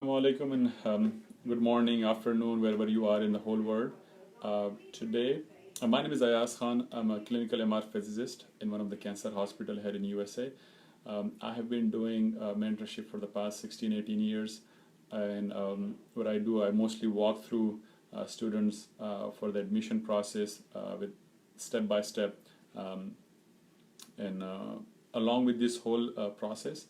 Assalamualaikum and good morning, afternoon, wherever you are in the whole world. Today, my name is Ayaz Khan. I'm a clinical MR physicist in one of the cancer hospital here in USA. I have been doing mentorship for the past 16, 18 years. And what I do, I mostly walk through students for the admission process with step by step. And along with this whole process,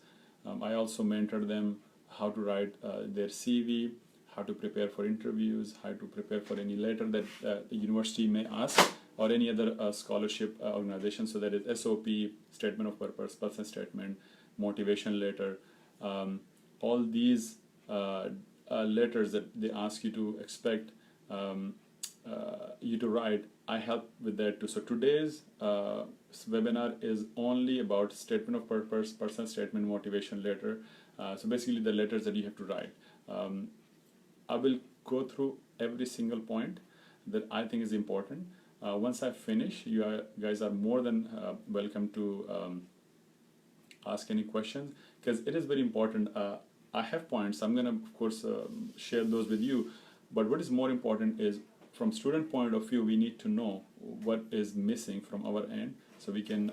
I also mentor them how to write their CV, how to prepare for interviews, how to prepare for any letter that the university may ask, or any other scholarship organization. So that is SOP, statement of purpose, person statement, motivation letter, all these letters that they ask you to expect you to write. I help with that too. So today's webinar is only about statement of purpose, person statement, motivation letter. So basically the letters that you have to write. I will go through every single point that I think is important. Once I finish, guys are more than welcome to ask any questions, because it is very important. I have points. I'm going to, of course, share those with you. But what is more important is, from student point of view, we need to know what is missing from our end, so we can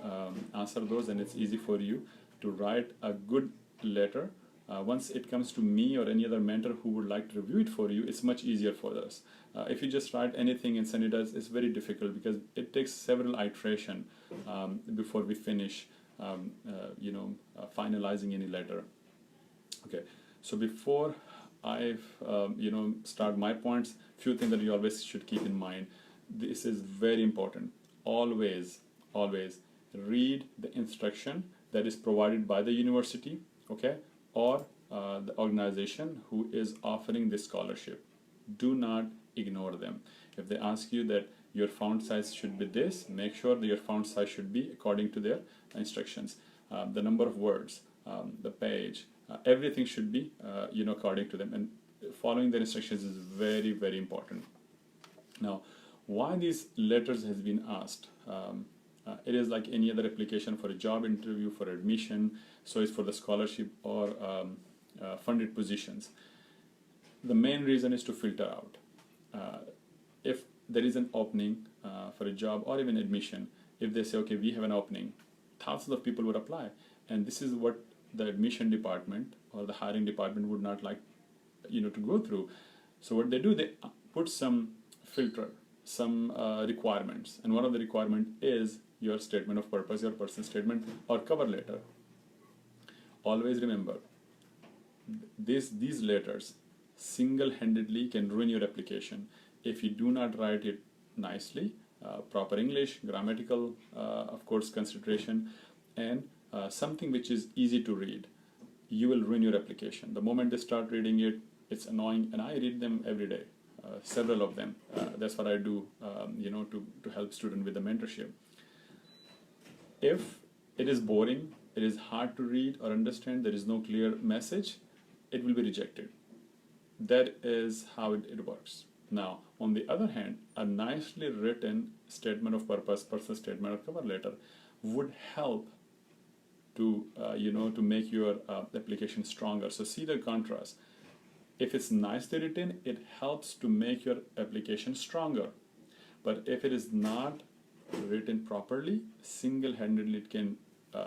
answer those, and it's easy for you to write a good letter. Once it comes to me or any other mentor who would like to review it for you, it's much easier for us. If you just write anything and send it us, it's very difficult because it takes several iterations before we finish, finalizing any letter. Okay, so before I start my points, few things that you always should keep in mind. This is very important. Always read the instruction that is provided by the university, okay, or the organization who is offering this scholarship. Do not ignore them. If they ask you that your font size should be this, make sure that your font size should be according to their instructions. The number of words, the page, everything should be according to them, and following their instructions is very, very important. Now, why these letters has been asked? It is like any other application for a job interview, for admission, so it's for the scholarship or funded positions. The main reason is to filter out. If there is an opening for a job or even admission, if they say, okay, we have an opening, thousands of people would apply, and this is what the admission department or the hiring department would not like to go through. So what they do, they put some filter, some requirements, and one of the requirement is your statement of purpose, your person statement, or cover letter. Always remember, these letters single-handedly can ruin your application if you do not write it nicely, proper English, grammatical, of course, consideration, and something which is easy to read. You will ruin your application. The moment they start reading it, it's annoying, and I read them every day, several of them. That's what I do, to help students with the mentorship. If it is boring, it is hard to read or understand, there is no clear message, it will be rejected. That is how it works. Now, on the other hand, a nicely written statement of purpose, person statement, or cover letter would help to make your application stronger. So see the contrast. If it's nicely written, it helps to make your application stronger. But if it is not written properly, single-handedly it can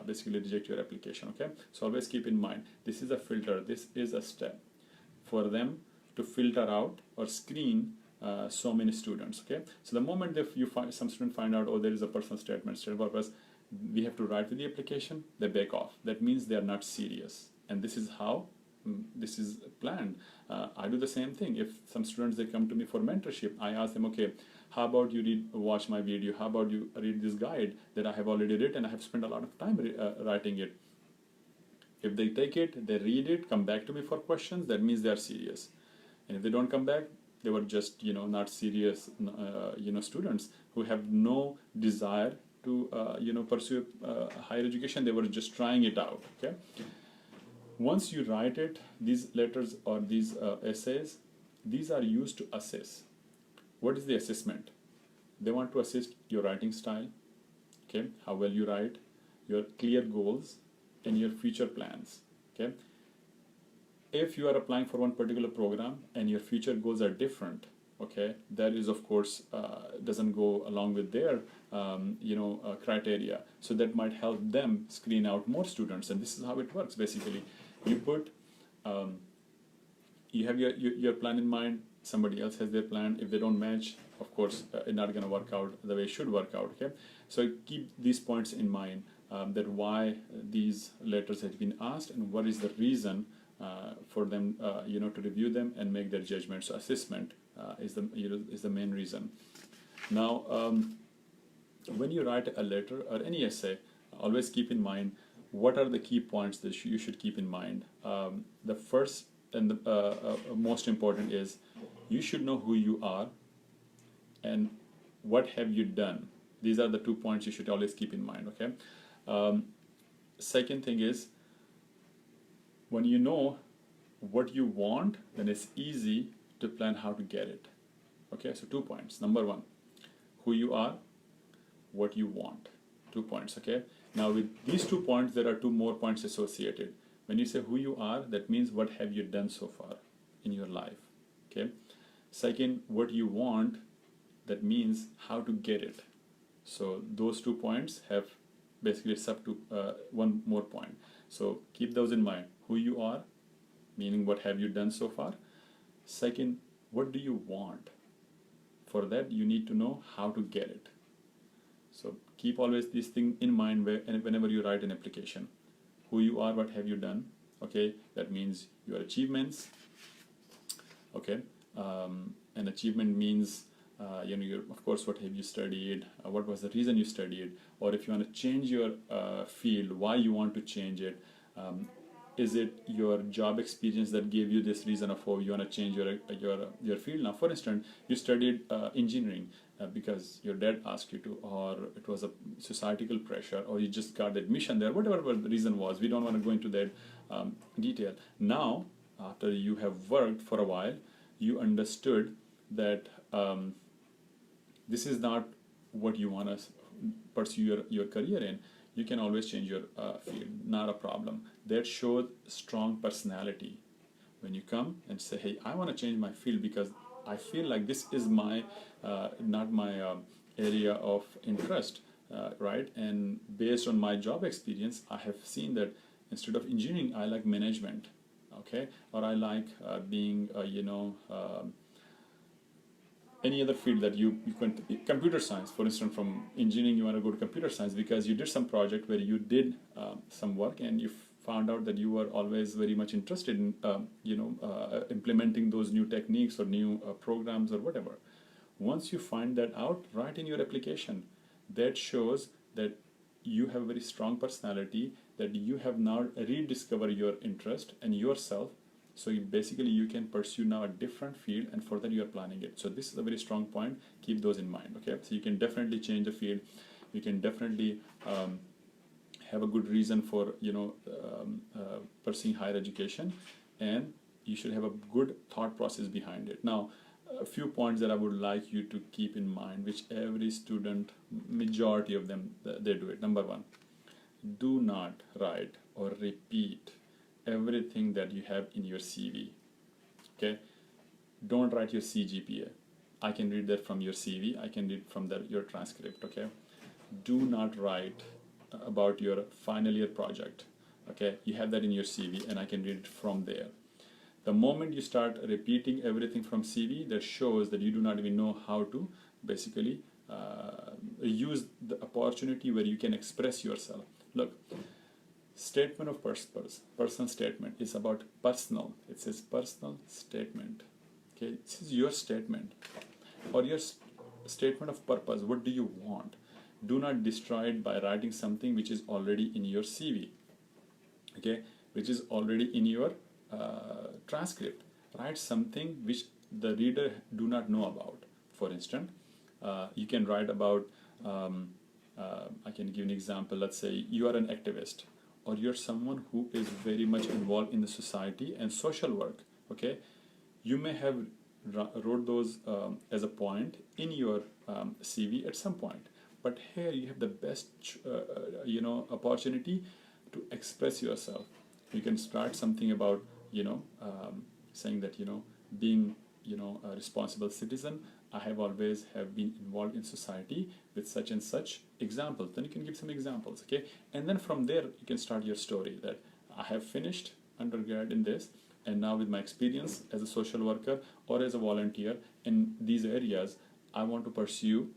basically reject your application. Okay, so always keep in mind, this is a filter. This is a step for them to filter out or screen so many students. Okay, so the moment that some student find out, oh, there is a personal statement, statement of purpose, we have to write with the application, they back off. That means they are not serious, and this is how this is planned. I do the same thing. If some students, they come to me for mentorship, I ask them, okay, how about you watch my video, how about you read this guide that I have already written, I have spent a lot of time writing it. If they take it, they read it, come back to me for questions, that means they are serious. And if they don't come back, they were just not serious students who have no desire to pursue higher education. They were just trying it out. Okay, once you write it, these letters or these essays, these are used to assess. What is the assessment? They want to assess your writing style, okay, how well you write, your clear goals, and your future plans. Okay, if you are applying for one particular program and your future goals are different, okay, that is of course doesn't go along with their criteria, so that might help them screen out more students. And this is how it works basically. You put you have your plan in mind, somebody else has their plan. If they don't match, of course it's not going to work out the way it should work out. Okay, so keep these points in mind, that why these letters have been asked and what is the reason for them to review them and make their judgment. So assessment is the main reason. Now when you write a letter or any essay, always keep in mind what are the key points that you should keep in mind. The first and the most important is you should know who you are and what have you done. These are the 2 points you should always keep in mind. Okay. Second thing is, when you know what you want, then it's easy to plan how to get it. Okay, so 2 points. Number 1, who you are, what you want. 2 points. Okay. Now with these 2 points, there are 2 more points associated. When you say who you are, that means what have you done so far in your life. Okay. Second, what you want, that means how to get it. So those 2 points have basically sub to 1 more point. So keep those in mind. Who you are, meaning what have you done so far. Second, what do you want? For that, you need to know how to get it. So keep always this thing in mind whenever you write an application. Who you are, what have you done? Okay, that means your achievements. Okay, an achievement means of course, what have you studied? What was the reason you studied? Or if you want to change your field, why you want to change it? Is it your job experience that gave you this reason of how you want to change your field? Now, for instance, you studied engineering because your dad asked you to, or it was a societal pressure, or you just got admission there. Whatever the reason was, we don't want to go into that detail. Now, after you have worked for a while, you understood that this is not what you want to pursue your career in. You can always change your field, not a problem. That shows strong personality. When you come and say, hey, I want to change my field because I feel like this is my not my area of interest, right? And based on my job experience, I have seen that instead of engineering, I like management, okay? Or I like being, any other field that you can, computer science, for instance. From engineering you want to go to computer science because you did some project where you did some work and you found out that you were always very much interested in implementing those new techniques or new programs or whatever. Once you find that out, write in your application. That shows that you have a very strong personality, that you have now rediscovered your interest and yourself. So basically you can pursue now a different field, and for that you are planning it. So this is a very strong point. Keep those in mind. Okay, so you can definitely change the field. You can definitely have a good reason for pursuing higher education, and you should have a good thought process behind it. Now, a few points that I would like you to keep in mind, which every student, majority of them, they do it. Number 1, do not write or repeat everything that you have in your CV. Okay, don't write your CGPA. I can read that from your CV. I can read from your transcript. Okay, do not write about your final year project. Okay, you have that in your CV and I can read it from there. The moment you start repeating everything from CV, that shows that you do not even know how to basically use the opportunity where you can express yourself. Look, statement of personal statement is about personal. It says personal statement. Okay, this is your statement or your statement of purpose. What do you want? Do not destroy it by writing something which is already in your CV. Okay, which is already in your transcript. Write something which the reader do not know about. For instance, you can write about. I can give an example. Let's say you are an activist, or you're someone who is very much involved in the society and social work. Okay, you may have wrote those as a point in your CV at some point, but here you have the best opportunity to express yourself. You can start something about saying that, being, a responsible citizen, I have always have been involved in society with such and such examples. Then you can give some examples, okay? And then from there, you can start your story that I have finished undergrad in this, and now with my experience as a social worker or as a volunteer in these areas, I want to pursue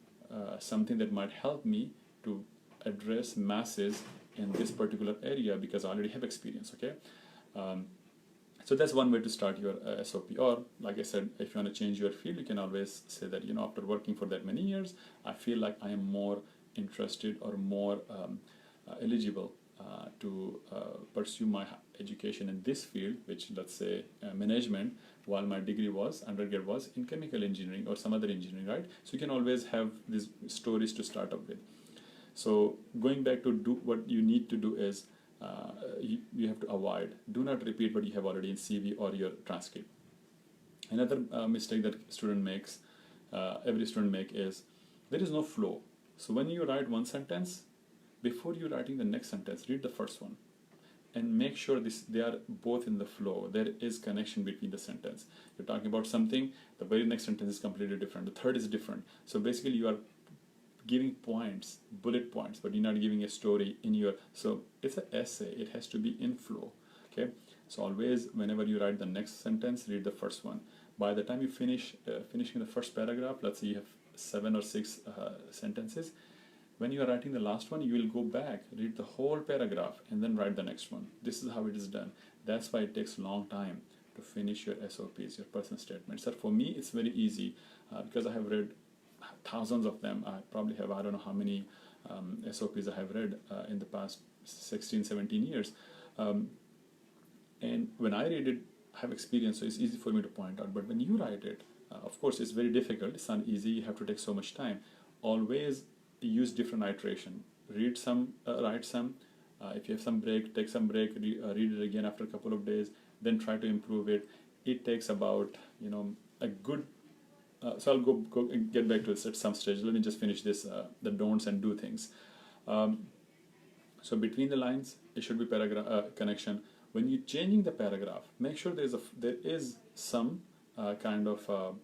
something that might help me to address masses in this particular area because I already have experience, okay? So that's one way to start your SOP. Or, like I said, if you want to change your field, you can always say that, after working for that many years, I feel like I am more interested or more eligible to pursue my education in this field, which, let's say, management, while my degree was, undergrad was in chemical engineering or some other engineering, right? So you can always have these stories to start up with. So going back to do what you need to do is, you have to avoid, do not repeat what you have already in CV or your transcript. Another mistake that student makes, every student make, is there is no flow. So when you write one sentence, before you writing the next sentence, read the first one and make sure they are both in the flow. There is connection between the sentence. You're talking about something, the very next sentence is completely different. The third is different. So basically you are giving points, bullet points, but you're not giving a story in your, so it's an essay, it has to be in flow, okay? So always, whenever you write the next sentence, read the first one. By the time you finishing the first paragraph, let's say you have 7 or 6 sentences, when you are writing the last one, you will go back, read the whole paragraph, and then write the next one. This is how it is done. That's why it takes a long time to finish your SOPs, your personal statements. So for me, it's very easy because I have read thousands of them. I probably have, I don't know how many SOPs I have read in the past 16, 17 years. And when I read it, I have experience, so it's easy for me to point out. But when you write it, of course, it's very difficult. It's not easy. You have to take so much time. Always use different iteration. Read some, write some. If you have some break, take some break. Read it again after a couple of days. Then try to improve it. It takes about, a good. So I'll go and get back to this at some stage. Let me just finish this, the don'ts and do things. So between the lines, it should be paragraph connection. When you're changing the paragraph, make sure there is some kind of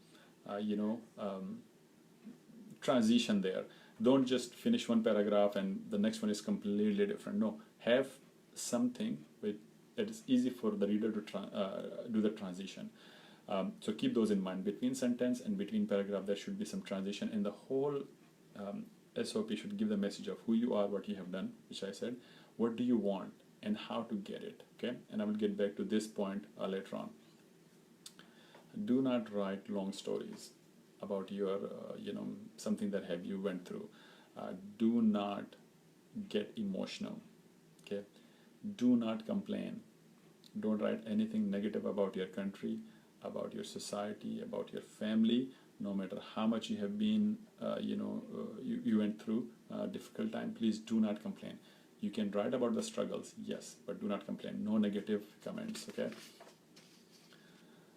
transition there. Don't just finish one paragraph and the next one is completely different. No, have something that is easy for the reader to do the transition. So keep those in mind. Between sentence and between paragraph, there should be some transition, and the whole SOP should give the message of who you are, what you have done, which I said, what do you want, and how to get it. Okay, and I will get back to this point later on. Do not write long stories about your, something that you went through. Do not get emotional. Okay, do not complain. Don't write anything negative about your country, about your society, about your family. No matter how much you have been, you went through a difficult time, please do not complain. You can write about the struggles, yes, but do not complain. No negative comments, okay?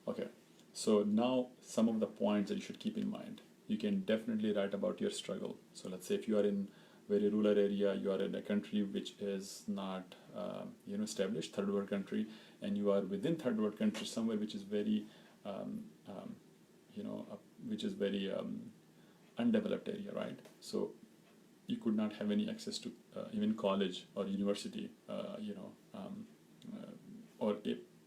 Okay, so now some of the points that you should keep in mind. You can definitely write about your struggle. So let's say if you are in very rural area, you are in a country which is not, established, third world country, and you are within third world country somewhere which is very, undeveloped area, right? So you could not have any access to even college or university, or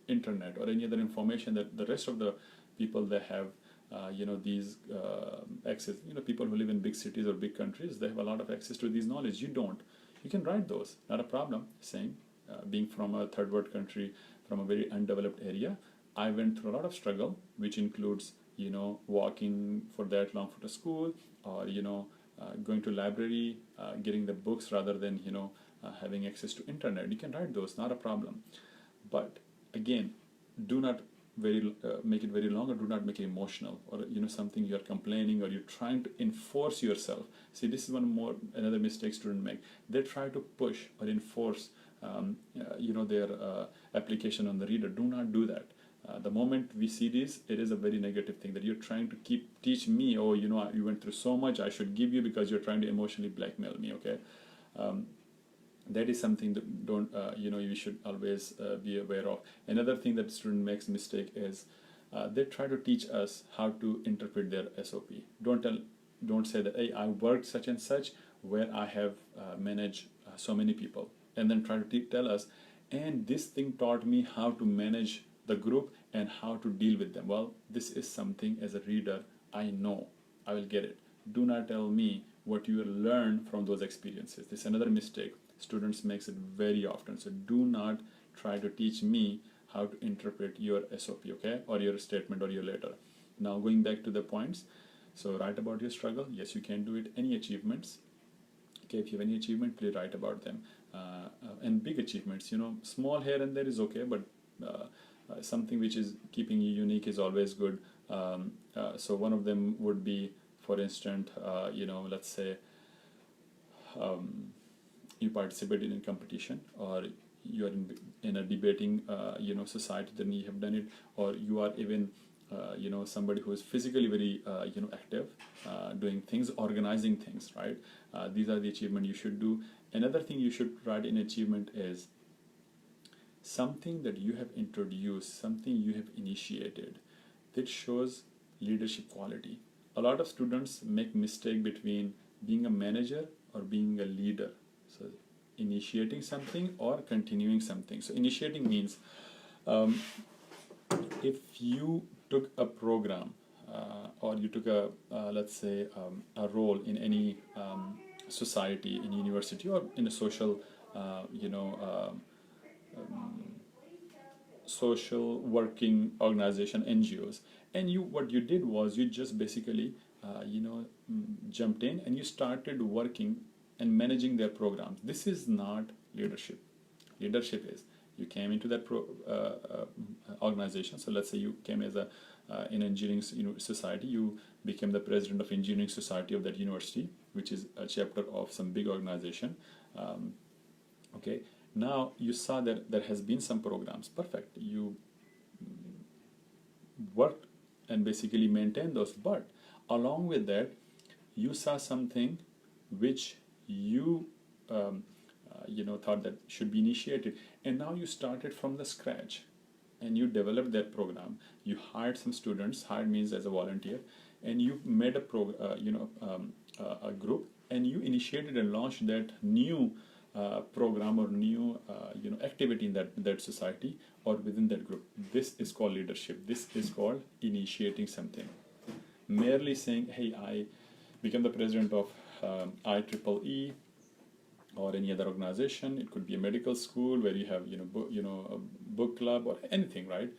internet or any other information that the rest of the people that have, these access. People who live in big cities or big countries, they have a lot of access to these knowledge. You don't. You can write those, not a problem. Same, being from a third world country, from a very undeveloped area, I went through a lot of struggle, which includes, walking for that long for the school, or, going to library, getting the books rather than, having access to internet. You can write those, not a problem. But again, do not make it very long, or do not make it emotional, or something you're complaining or you're trying to enforce yourself. See, this is another mistake students make. They try to push or enforce their application on the reader. Do not do that. The moment we see this, it is a very negative thing that you're trying to teach me, oh, you went through so much, I should give you because you're trying to emotionally blackmail me, okay? That is something that don't you should always be aware of. Another thing that student makes mistake is they try to teach us how to interpret their SOP. Don't say that, hey, I worked such and such where I have managed so many people, and then try to tell us, and this thing taught me how to manage the group and how to deal with them. Well, this is something as a reader I know, I will get it. Do not tell me what you will learn from those experiences. This is another mistake students makes it very often. So do not try to teach me how to interpret your SOP, okay, or your statement or your letter. Now going back to the points, so write about your struggle. Yes, you can do it. Any achievements, okay, if you have any achievement, please write about them. And big achievements, small here and there is okay, but something which is keeping you unique is always good. So one of them would be, for instance, let's say you participated in competition, or you are in a debating society, then you have done it, or you are even somebody who is physically very active, doing things, organizing things, right? These are the achievement you should do. Another thing you should write in achievement is something that you have introduced, something you have initiated, that shows leadership quality. A lot of students make mistake between being a manager or being a leader. So initiating something or continuing something. So initiating means if you took a program or you took a let's say a role in any society, in university, or in a social social working organization, NGOs, and what you did was you just basically jumped in and you started working and managing their programs. This is not leadership. Leadership is you came into that organization. So let's say you came as a in engineering society, you became the president of engineering society of that university, which is a chapter of some big organization. Okay, now you saw that there has been some programs. Perfect. You worked and basically maintained those, but along with that, you saw something which you thought that should be initiated, and now you started from the scratch and you developed that program. You hired some students. Hired means as a volunteer, and you made a a group, and you initiated and launched that new program or new activity in that society or within that group. This is called leadership. This is called initiating something. Merely saying, hey, I became the president of IEEE or any other organization. It could be a medical school where you have a book club or anything, right?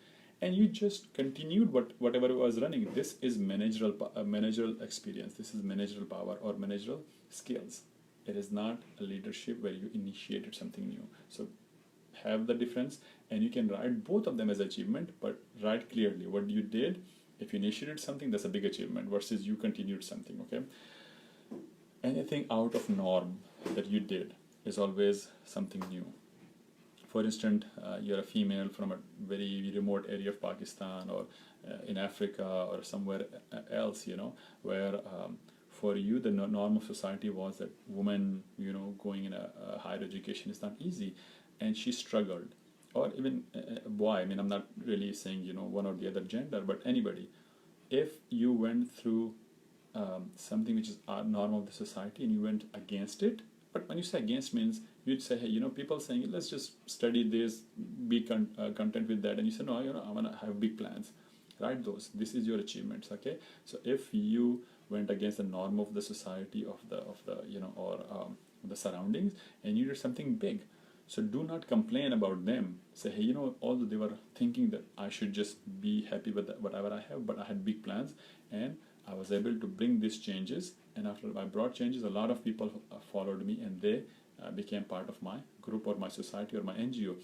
And you just continued whatever was running. This is managerial experience. This is managerial power or managerial skills. It is not a leadership where you initiated something new. So have the difference, and you can write both of them as achievement, but write clearly what you did. If you initiated something, that's a big achievement versus you continued something, okay? Anything out of norm that you did is always something new. For instance, you're a female from a very remote area of Pakistan or in Africa or somewhere else, where for you the norm of society was that women, going in a higher education is not easy, and she struggled. Or even a boy, I'm not really saying, one or the other gender, but anybody. If you went through something which is a norm of the society and you went against it, but when you say against means you'd say, hey, people saying let's just study this, be content with that, and you say no, I want to have big plans. Write those. This is your achievements, okay? So if you went against the norm of the society of the or the surroundings, and you did something big, so do not complain about them. Say, hey, although they were thinking that I should just be happy with whatever I have, but I had big plans and I was able to bring these changes, and after I brought changes, a lot of people followed me, and they became part of my group or my society or my NGO.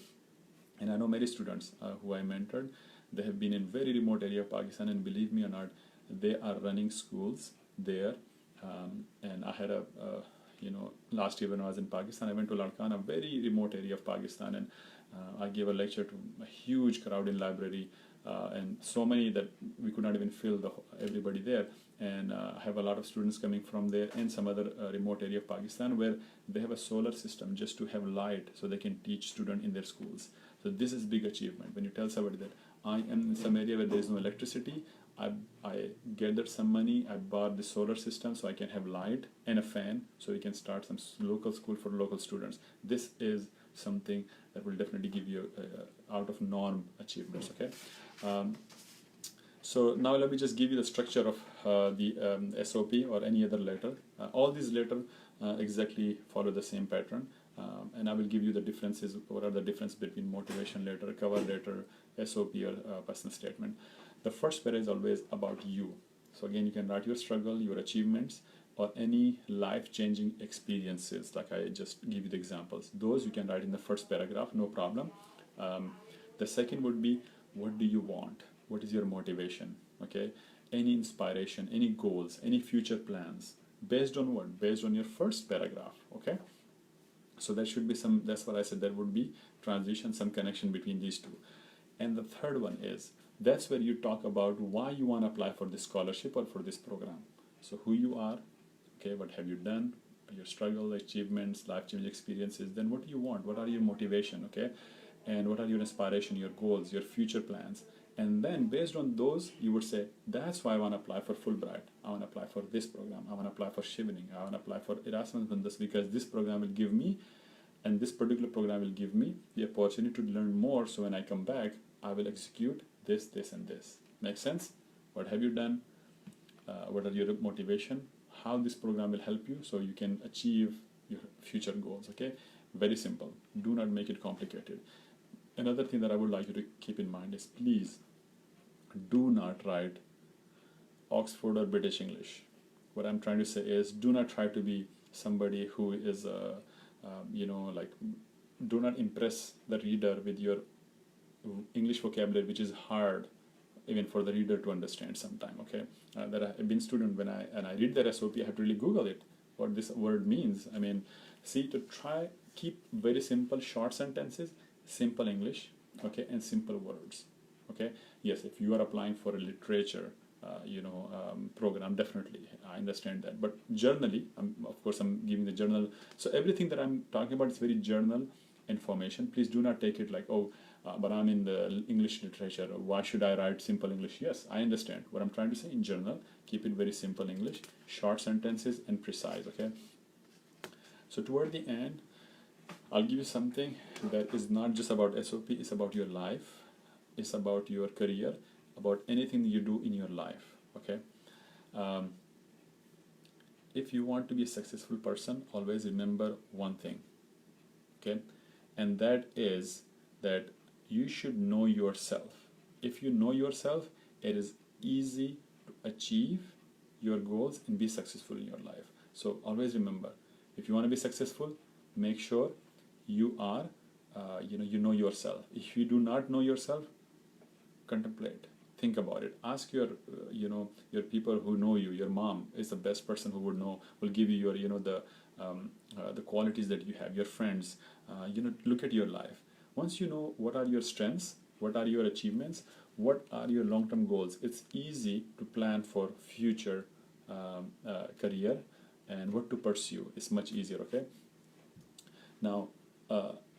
And I know many students who I mentored. They have been in very remote area of Pakistan, and believe me or not, they are running schools there. And I had last year when I was in Pakistan, I went to Larkan, a very remote area of Pakistan, and I gave a lecture to a huge crowd in library and so many that we could not even fill everybody there. And I have a lot of students coming from there and some other remote area of Pakistan where they have a solar system just to have light so they can teach students in their schools. So this is big achievement. When you tell somebody that I am in some area where there is no electricity, I gathered some money, I bought the solar system so I can have light and a fan so we can start some local school for local students. This is something that will definitely give you out of norm achievements, okay? So now let me just give you the structure of the SOP or any other letter. All these letters exactly follow the same pattern, and I will give you the differences. What are the differences between motivation letter, cover letter, SOP, or personal statement? The first paragraph is always about you. So again, you can write your struggle, your achievements, or any life-changing experiences. Like I just give you the examples. Those you can write in the first paragraph, no problem. The second would be, what do you want? What is your motivation? Okay, any inspiration, any goals, any future plans, based on what? Based on your first paragraph. Okay, so there should be some, that's what I said, there would be transition, some connection between these two. And the third one is, that's where you talk about why you want to apply for this scholarship or for this program. So who you are, okay, what have you done, your struggle, achievements, life-changing experiences, then what do you want? What are your motivation, okay? And what are your inspiration, your goals, your future plans? And then based on those, you would say, that's why I want to apply for Fulbright. I want to apply for this program. I want to apply for Chevening. I want to apply for Erasmus Mundus because this program will give me, and this particular program will give me the opportunity to learn more. So when I come back, I will execute this, this, and this. Make sense? What have you done? What are your motivation? How this program will help you so you can achieve your future goals, okay? Very simple. Do not make it complicated. Another thing that I would like you to keep in mind is, please do not write Oxford or British English. What I'm trying to say is, do not try to be somebody who is, like, do not impress the reader with your English vocabulary, which is hard even for the reader to understand sometime, okay? That I've been student, when I read their SOP, I have to really Google it, what this word means. I mean, see, to try, keep very simple, short sentences, simple English, okay, and simple words, okay? Yes, if you are applying for a literature, program, definitely, I understand that. But journally, of course, I'm giving the journal. So everything that I'm talking about is very journal information. Please do not take it like, oh, but I'm in the English literature. Why should I write simple English? Yes, I understand. What I'm trying to say in journal, keep it very simple English, short sentences, and precise, okay? So toward the end, I'll give you something that is not just about SOP, it's about your life, it's about your career, about anything you do in your life, okay? If you want to be a successful person, always remember one thing, okay? And that is that you should know yourself. If you know yourself, it is easy to achieve your goals and be successful in your life. So always remember, if you want to be successful, make sure you are, you know yourself. If you do not know yourself, contemplate, think about it. Ask your, your people who know you. Your mom is the best person who would know, will give you your, the qualities that you have. Your friends, look at your life. Once you know what are your strengths, what are your achievements, what are your long-term goals, it's easy to plan for future career and what to pursue. It's much easier, okay? Now,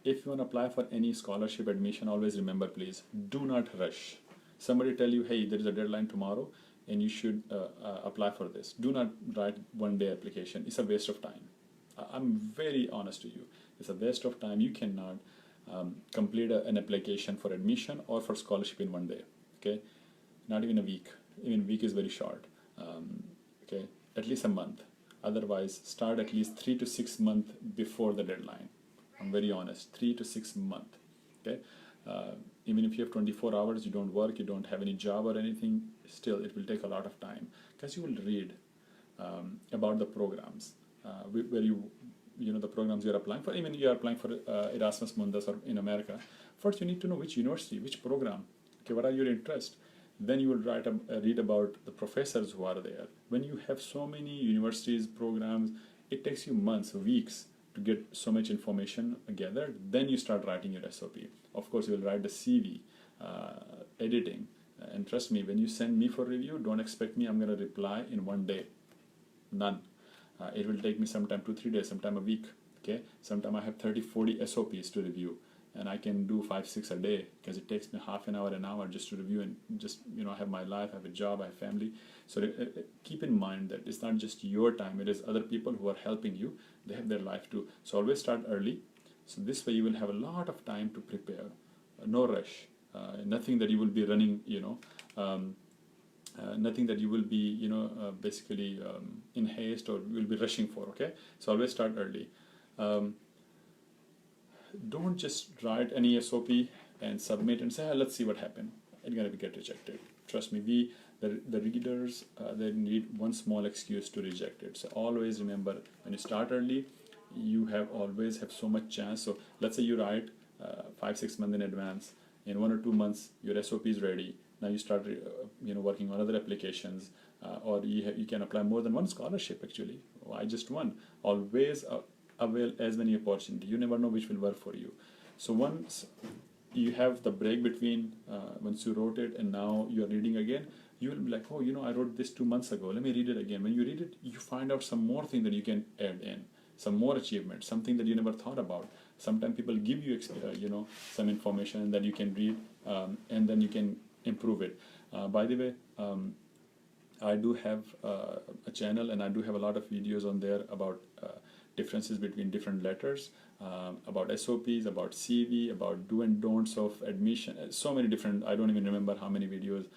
if you want to apply for any scholarship admission, always remember, please, do not rush. Somebody tell you, hey, there is a deadline tomorrow and you should apply for this. Do not write one-day application. It's a waste of time. I'm very honest to you. It's a waste of time. You cannot complete an application for admission or for scholarship in one day, okay? Not even a week. Even a week is very short, okay? At least a month. Otherwise, start at least 3 to 6 months before the deadline. I'm very honest, 3 to 6 months, okay? Even if you have 24 hours, you don't work, you don't have any job or anything, still it will take a lot of time because you will read about the programs where the programs you're applying for. Even you are applying for Erasmus Mundus or in America, first you need to know which university, which program, okay, what are your interests. Then you will read about the professors who are there. When you have so many universities, programs, it takes you months, weeks to get so much information gathered. Then you start writing your SOP. Of course, you will write the CV, editing, And trust me, when you send me for review, don't expect me I'm going to reply in one day. None. It will take me sometime 2-3 days, sometime a week. Okay, sometime I have 30-40 SOPs to review, and I can do 5-6 a day because it takes me half an hour just to review, and just I have my life, I have a job, I have family. So keep in mind that it's not just your time; it is other people who are helping you. They have their life too. So always start early. So this way you will have a lot of time to prepare. No rush. Nothing that you will be running. Nothing that you will be basically in haste or will be rushing for. Okay, so always start early. Don't just write any SOP and submit and say, let's see what happened. It's gonna get rejected. Trust me, the readers they need one small excuse to reject it. So always remember, when you start early, you always have so much chance. So let's say you write 5-6 months in advance. In 1 or 2 months, your SOP is ready. Now you start working on other applications, or you can apply more than one scholarship. Actually, I just won. Always avail as many opportunities. You never know which will work for you. So once you have the break between once you wrote it and now you're reading again, you will be like, oh, I wrote this 2 months ago. Let me read it again. When you read it, you find out some more thing that you can add in, some more achievement, something that you never thought about. Sometimes people give you some information that you can read, and then you can improve it. By the way, I do have a channel, and I do have a lot of videos on there about differences between different letters, about SOPs, about CV, about do and don'ts of admission. So many different, I don't even remember how many videos,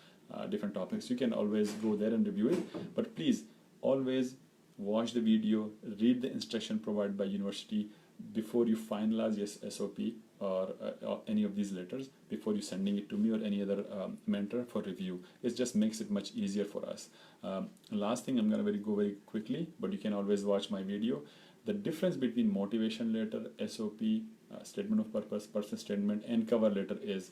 different topics. You can always go there and review it. But please, always watch the video, read the instruction provided by university before you finalize your SOP or any of these letters, before you sending it to me or any other mentor for review. It just makes it much easier for us. Last thing, I'm going to go very quickly, but you can always watch my video. The difference between motivation letter, SOP, statement of purpose, person statement, and cover letter is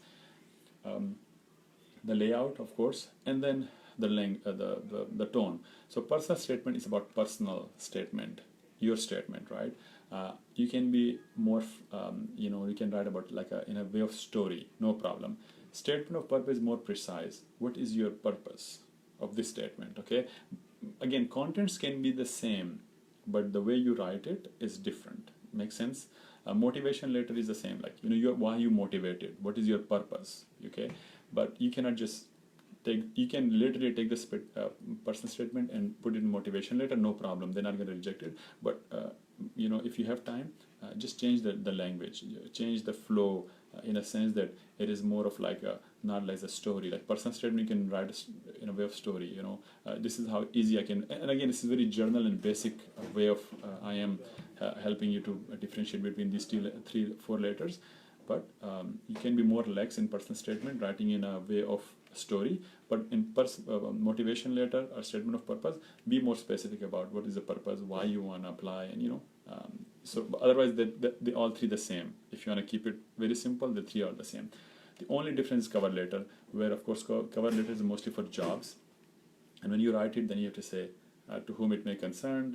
the layout, of course, and then the length, the tone. So personal statement is about personal statement, your statement, right? You can be more, you can write about in a way of story, no problem. Statement of purpose is more precise. What is your purpose of this statement? Okay. Again, contents can be the same, but the way you write it is different. Make sense? Motivation letter is the same. Why you motivated? What is your purpose? Okay, but you cannot just you can literally take this personal statement and put it in motivation letter. No problem. They're not going to reject it. But if you have time, just change the language, change the flow, in a sense that it is more of not like a story. Like personal statement, you can write in a way of story. This is how easy I can. And again, this is very journal and basic way of I am helping you to differentiate between these 3-4 letters. But you can be more lax in personal statement, writing in a way of story. But in motivation letter or statement of purpose, be more specific about what is the purpose, why you want to apply, and so otherwise they all three the same. If you want to keep it very simple, the three are the same. The only difference is cover letter, where of course cover letter is mostly for jobs, and when you write it, then you have to say to whom it may concern,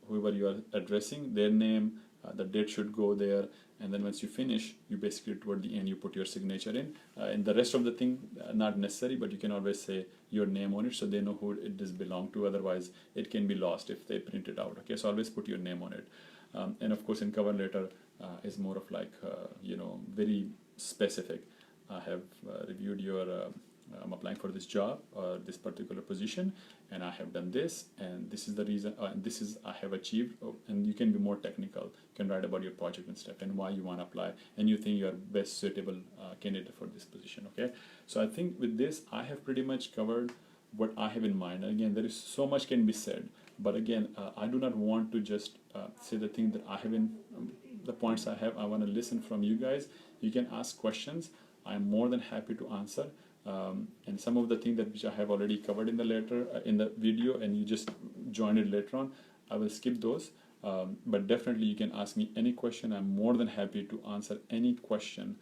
whoever you are addressing, their name, the date should go there, and then once you finish, you basically toward the end you put your signature in, and the rest of the thing not necessary, but you can always say your name on it so they know who it does belong to. Otherwise it can be lost if they print it out. Okay, so always put your name on it. And of course in cover letter is more of very specific. I have reviewed your I'm applying for this job or this particular position, and I have done this, and this is the reason, and this is I have achieved. And you can be more technical. You can write about your project and stuff and why you want to apply, and you think you are best suitable candidate for this position. Okay, so I think with this I have pretty much covered what I have in mind. Again, there is so much can be said, but again, I do not want to just say the thing that I have in the points I have. I want to listen from you guys. You can ask questions. I am more than happy to answer. And some of the things that which I have already covered in the letter in the video, and you just join it later on, I will skip those. But definitely you can ask me any question. I'm more than happy to answer any question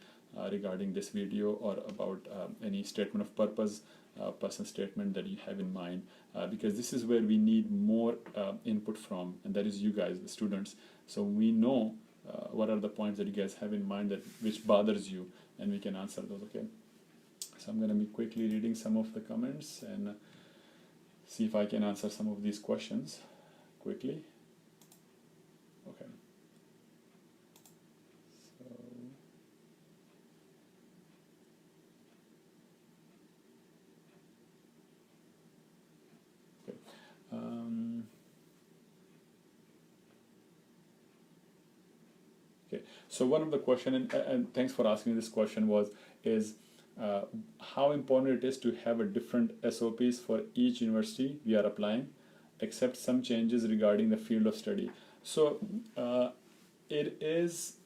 regarding this video or about any statement of purpose, personal statement that you have in mind, because this is where we need more input from, and that is you guys, the students. So we know what are the points that you guys have in mind that which bothers you, and we can answer those. Okay. So So I'm going to be quickly reading some of the comments and see if I can answer some of these questions quickly. Okay. So, okay. Okay. So one of the question, and thanks for asking this question, is how important it is to have a different SOPs for each university we are applying, except some changes regarding the field of study. So it is,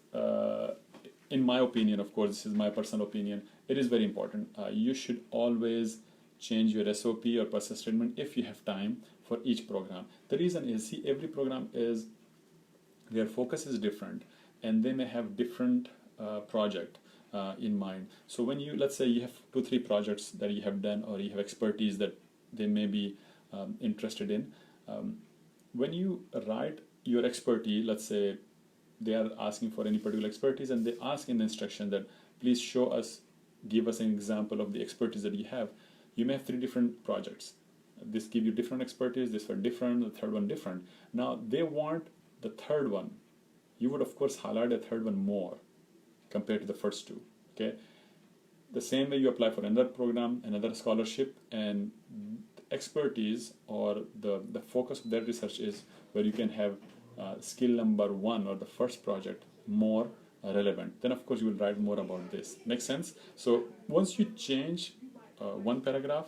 in my opinion, of course, this is my personal opinion, it is very important. You should always change your SOP or process statement if you have time for each program. The reason is, see, every program is, their focus is different, and they may have different project in mind. So when you, let's say you have 2-3 projects that you have done, or you have expertise that they may be interested in, when you write your expertise, let's say they are asking for any particular expertise, and they ask in the instruction that please show us, give us an example of the expertise that you have. You may have 3 different projects. This give you different expertise, this one different, the third one different. Now they want the third one. You would of course highlight the third one more compared to the first 2. Okay. The same way you apply for another program, another scholarship, and expertise or the focus of that research is where you can have skill number 1 or the first project more relevant. Then of course you will write more about this. Makes sense? So once you change one paragraph,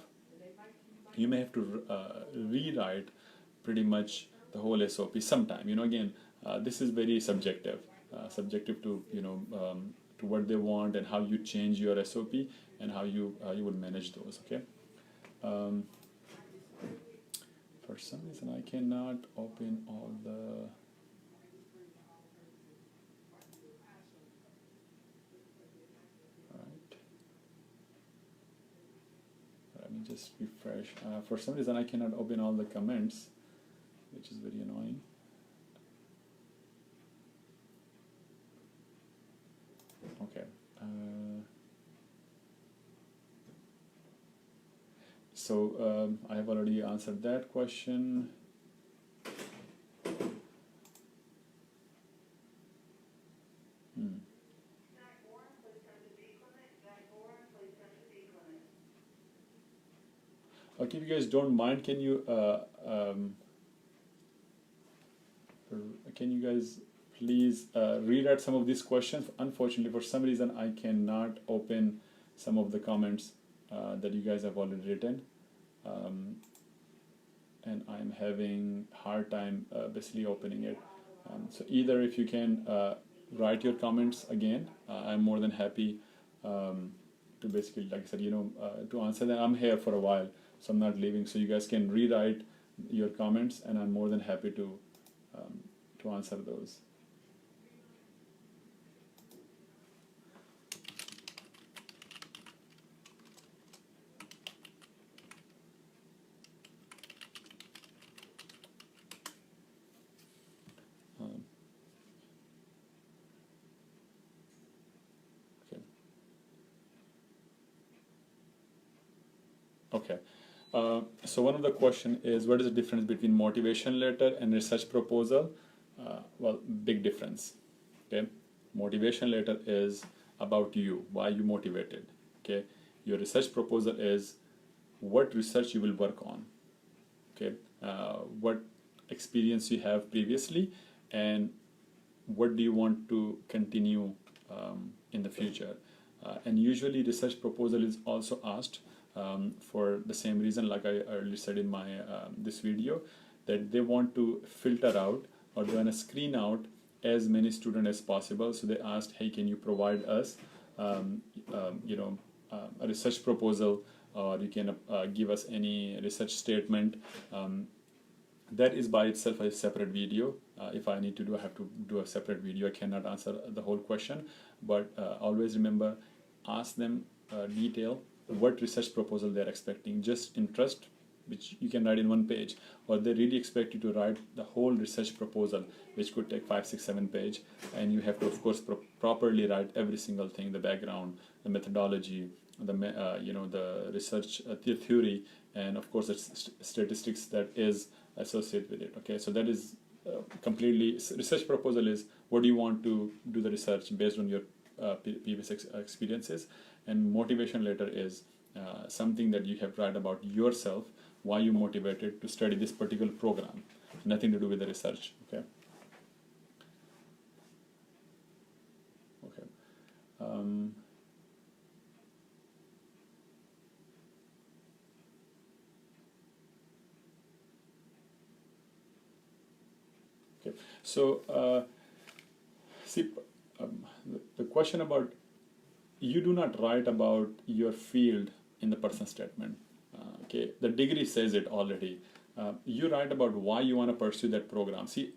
you may have to rewrite pretty much the whole SOP sometime. Again, this is very subjective, subjective to to what they want and how you change your SOP and how you would manage those. Okay. For some reason, I cannot open all the. Right. Let me just refresh. For some reason, I cannot open all the comments, which is very annoying. Okay. So I have already answered that question. Okay, if you guys don't mind, can you guys please read out some of these questions? Unfortunately, for some reason, I cannot open some of the comments that you guys have already written, and I'm having hard time basically opening it. So either if you can write your comments again, I'm more than happy to basically, like I said, to answer them. I'm here for a while, so I'm not leaving. So you guys can rewrite your comments, and I'm more than happy to answer those. Okay. So one of the question is, what is the difference between motivation letter and research proposal? Well, big difference. Okay. Motivation letter is about you, why you motivated. Okay. Your research proposal is what research you will work on. Okay. What experience you have previously, and what do you want to continue in the future. And usually research proposal is also asked for the same reason, like I earlier said in my this video, that they want to filter out, or they want to screen out as many students as possible. So they asked, hey, can you provide us a research proposal, or you can give us any research statement. That is by itself a separate video. If I need to do, I have to do a separate video. I cannot answer the whole question, but always remember, ask them detail what research proposal they're expecting. Just interest, which you can write in one page, or they really expect you to write the whole research proposal, which could take 5, 6, 7 pages, and you have to, of course, properly write every single thing, the background, the methodology, the research theory, and of course the statistics that is associated with it. Okay, so that is completely research proposal is what do you want to do the research based on your previous experiences, and motivation letter is something that you have write about yourself, why you motivated to study this particular program, nothing to do with the research. Okay. Okay. Okay. So see, the question about, you do not write about your field in the person statement. Okay, the degree says it already. You write about why you want to pursue that program. See,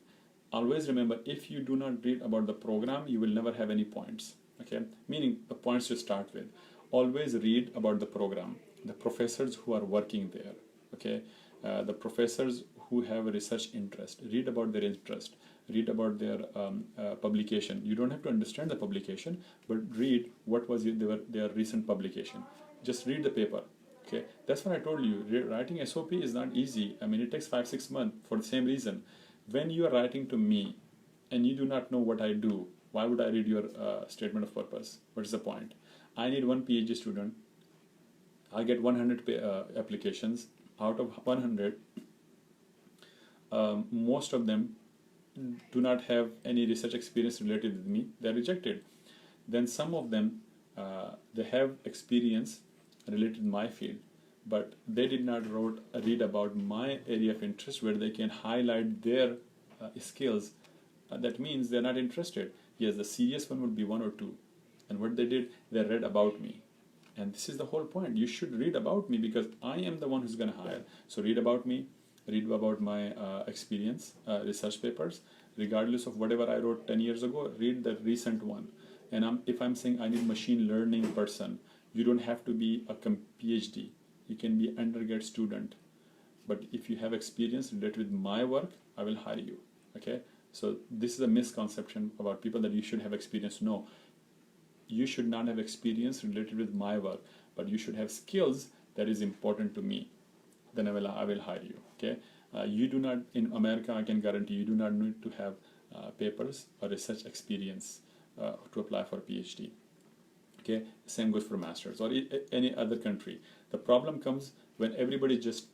always remember, if you do not read about the program, you will never have any points. Okay, meaning the points you start with. Always read about the program, the professors who are working there. Okay, the professors who have a research interest. Read about their interest. Read about their publication. You don't have to understand the publication, but read what was their recent publication. Just read the paper. Okay, that's what I told you. Writing SOP is not easy. I mean, it takes 5-6 months for the same reason. When you are writing to me and you do not know what I do, why would I read your statement of purpose? What is the point? I need one PhD student. I get 100 applications. Out of 100, most of them do not have any research experience related with me. They're rejected. Then some of them, they have experience related to my field, but they did not read about my area of interest where they can highlight their skills. That means they're not interested. Yes, the serious one would be 1 or 2. And what they did, they read about me. And this is the whole point. You should read about me because I am the one who's going to hire. So read about me, read about my experience, research papers, regardless of whatever I wrote 10 years ago, read the recent one. And if I'm saying I need machine learning person, you don't have to be a PhD. You can be an undergrad student. But if you have experience related with my work, I will hire you. Okay? So this is a misconception about people that you should have experience. No, you should not have experience related with my work, but you should have skills that is important to me. Then I will hire you. Okay? You do not, in America, I can guarantee you do not need to have papers or research experience to apply for a PhD. Okay, same goes for masters or any other country. The problem comes when everybody just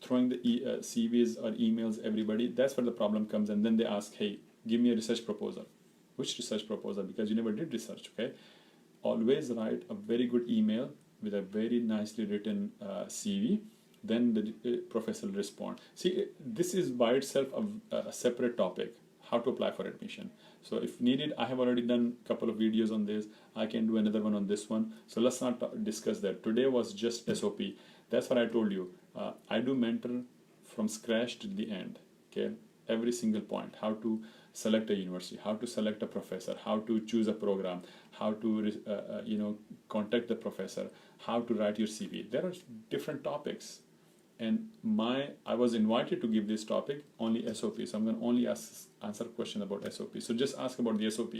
throwing the CVs or emails everybody. That's where the problem comes, and then they ask, hey, give me a research proposal. Which research proposal? Because you never did research. Okay, always write a very good email with a very nicely written CV. Then the professor will respond. See, this is by itself a separate topic. How to apply for admission. So if needed, I have already done a couple of videos on this. I can do another one on this one. So let's not discuss that. Today was just SOP. That's what I told you. I do mentor from scratch to the end. Okay, every single point. How to select a university, how to select a professor, how to choose a program, how to contact the professor, how to write your CV. There are different topics. And I was invited to give this topic only SOP, so I'm going to only answer question about SOP. So just ask about the SOP,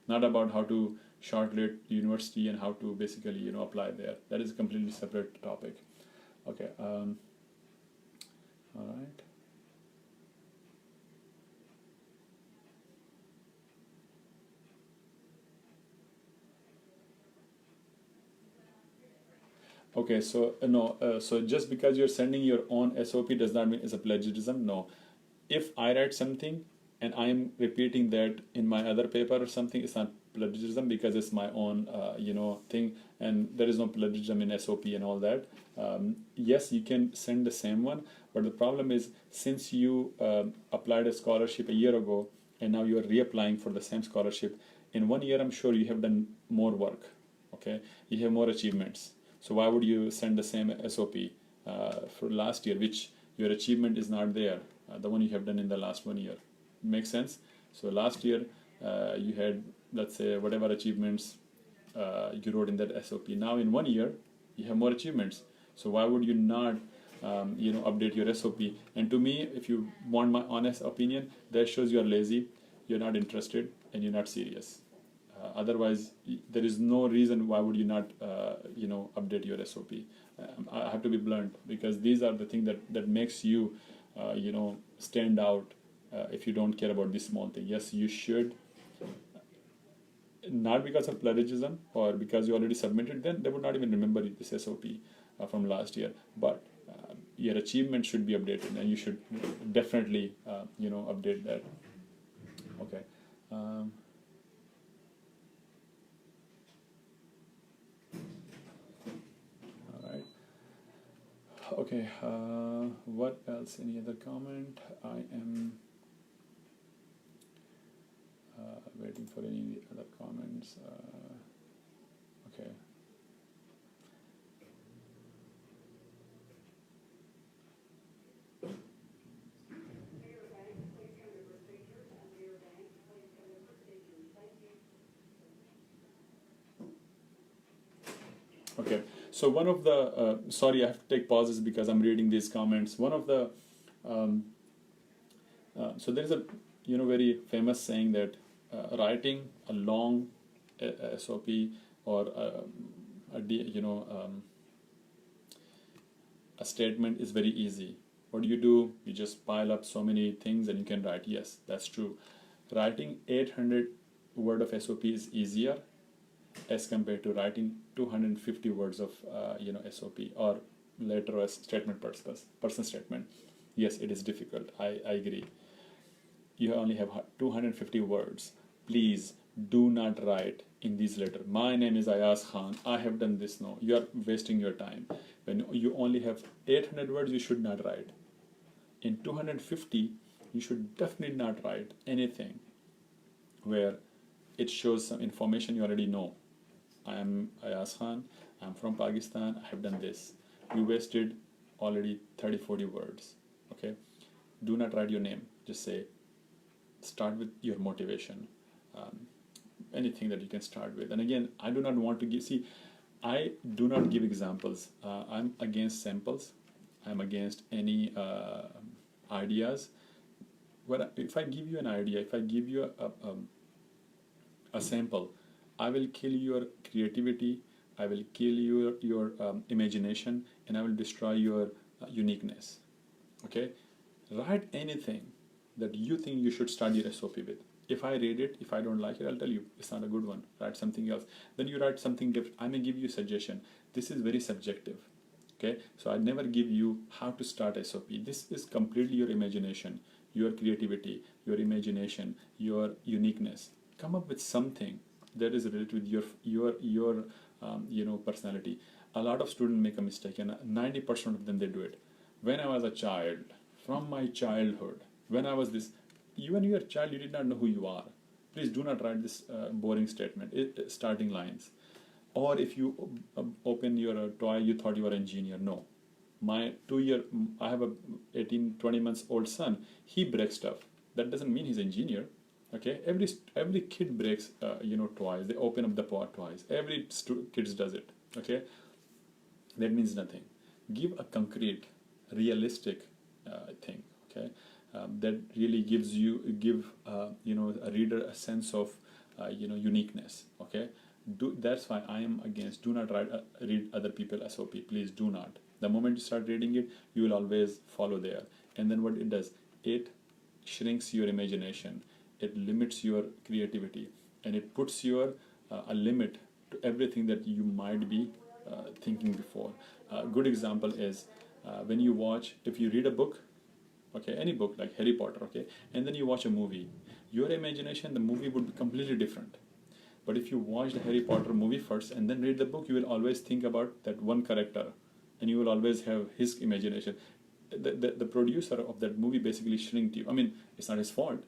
not about how to shortlist university and how to basically apply there. That is a completely separate topic. Okay. All right. Okay, so no, so just because you're sending your own SOP does not mean it's a plagiarism. No, if I write something and I am repeating that in my other paper or something, it's not plagiarism because it's my own, thing, and there is no plagiarism in SOP and all that. Yes, you can send the same one, but the problem is since you applied a scholarship a year ago and now you are reapplying for the same scholarship, in 1 year I'm sure you have done more work. Okay, you have more achievements. So why would you send the same SOP for last year, which your achievement is not there, the one you have done in the last 1 year? Makes sense? So last year you had, let's say, whatever achievements you wrote in that SOP. Now in 1 year, you have more achievements. So why would you not, update your SOP? And to me, if you want my honest opinion, that shows you are lazy, you're not interested, and you're not serious. Otherwise, there is no reason why would you not, update your SOP. I have to be blunt, because these are the things that makes you, stand out. If you don't care about this small thing, yes, you should. Not because of plagiarism or because you already submitted, then they would not even remember this SOP from last year. But your achievement should be updated, and you should definitely, update that. Okay. Um, all right. Okay. What else? Any other comment? I am waiting for any other comments. Okay. Okay, so one of the, sorry, I have to take pauses because I'm reading these comments. One of the, so there's a, very famous saying that writing a long SOP or a statement is very easy. What do? You just pile up so many things and you can write. Yes, that's true. Writing 800 word of SOP is easier as compared to writing 250 words of SOP or letter or statement person statement. Yes, it is difficult. I agree. You only have 250 words. Please do not write in these letters. My name is Ayaz Khan. I have done this. No, you are wasting your time. When you only have 800 words, you should not write. In 250, you should definitely not write anything where it shows some information you already know. I am Ayaz Khan, I'm from Pakistan, I have done this. You wasted already 30-40 words. Okay? Do not write your name. Just say, start with your motivation. Anything that you can start with. And again, I do not want to I do not give examples. I'm against samples. I'm against any ideas. If I give you an idea, if I give you a sample, I will kill your creativity, I will kill your imagination, and I will destroy your uniqueness. Okay? Write anything that you think you should start your SOP with. If I read it, if I don't like it, I'll tell you it's not a good one. Write something else. Then you write something different. I may give you a suggestion. This is very subjective. Okay? So I never give you how to start SOP. This is completely your imagination, your creativity, your imagination, your uniqueness. Come up with something that is related with your personality. A lot of students make a mistake, and 90% of them they do it. When I was a child, from my childhood, when I was this, when you were a child, you did not know who you are. Please do not write this boring statement, starting lines. Or if you open your toy, you thought you were an engineer. No. I have a 18-20 months old son. He breaks stuff. That doesn't mean he's an engineer. Okay, every kid breaks toys. They open up the pot twice. Every kid does it. Okay, that means nothing. Give a concrete, realistic thing. Okay, that really give a reader a sense of uniqueness. Okay, that's why I am against. Do not read other people's SOP. Please do not. The moment you start reading it, you will always follow there. And then what it does, it shrinks your imagination. It limits your creativity, and it puts a limit to everything that you might be thinking before. A good example is when you if you read a book, okay, any book like Harry Potter, okay, and then you watch a movie, your imagination, the movie would be completely different. But if you watch the Harry Potter movie first and then read the book, you will always think about that one character, and you will always have his imagination. The producer of that movie basically shrinked you. I mean, it's not his fault.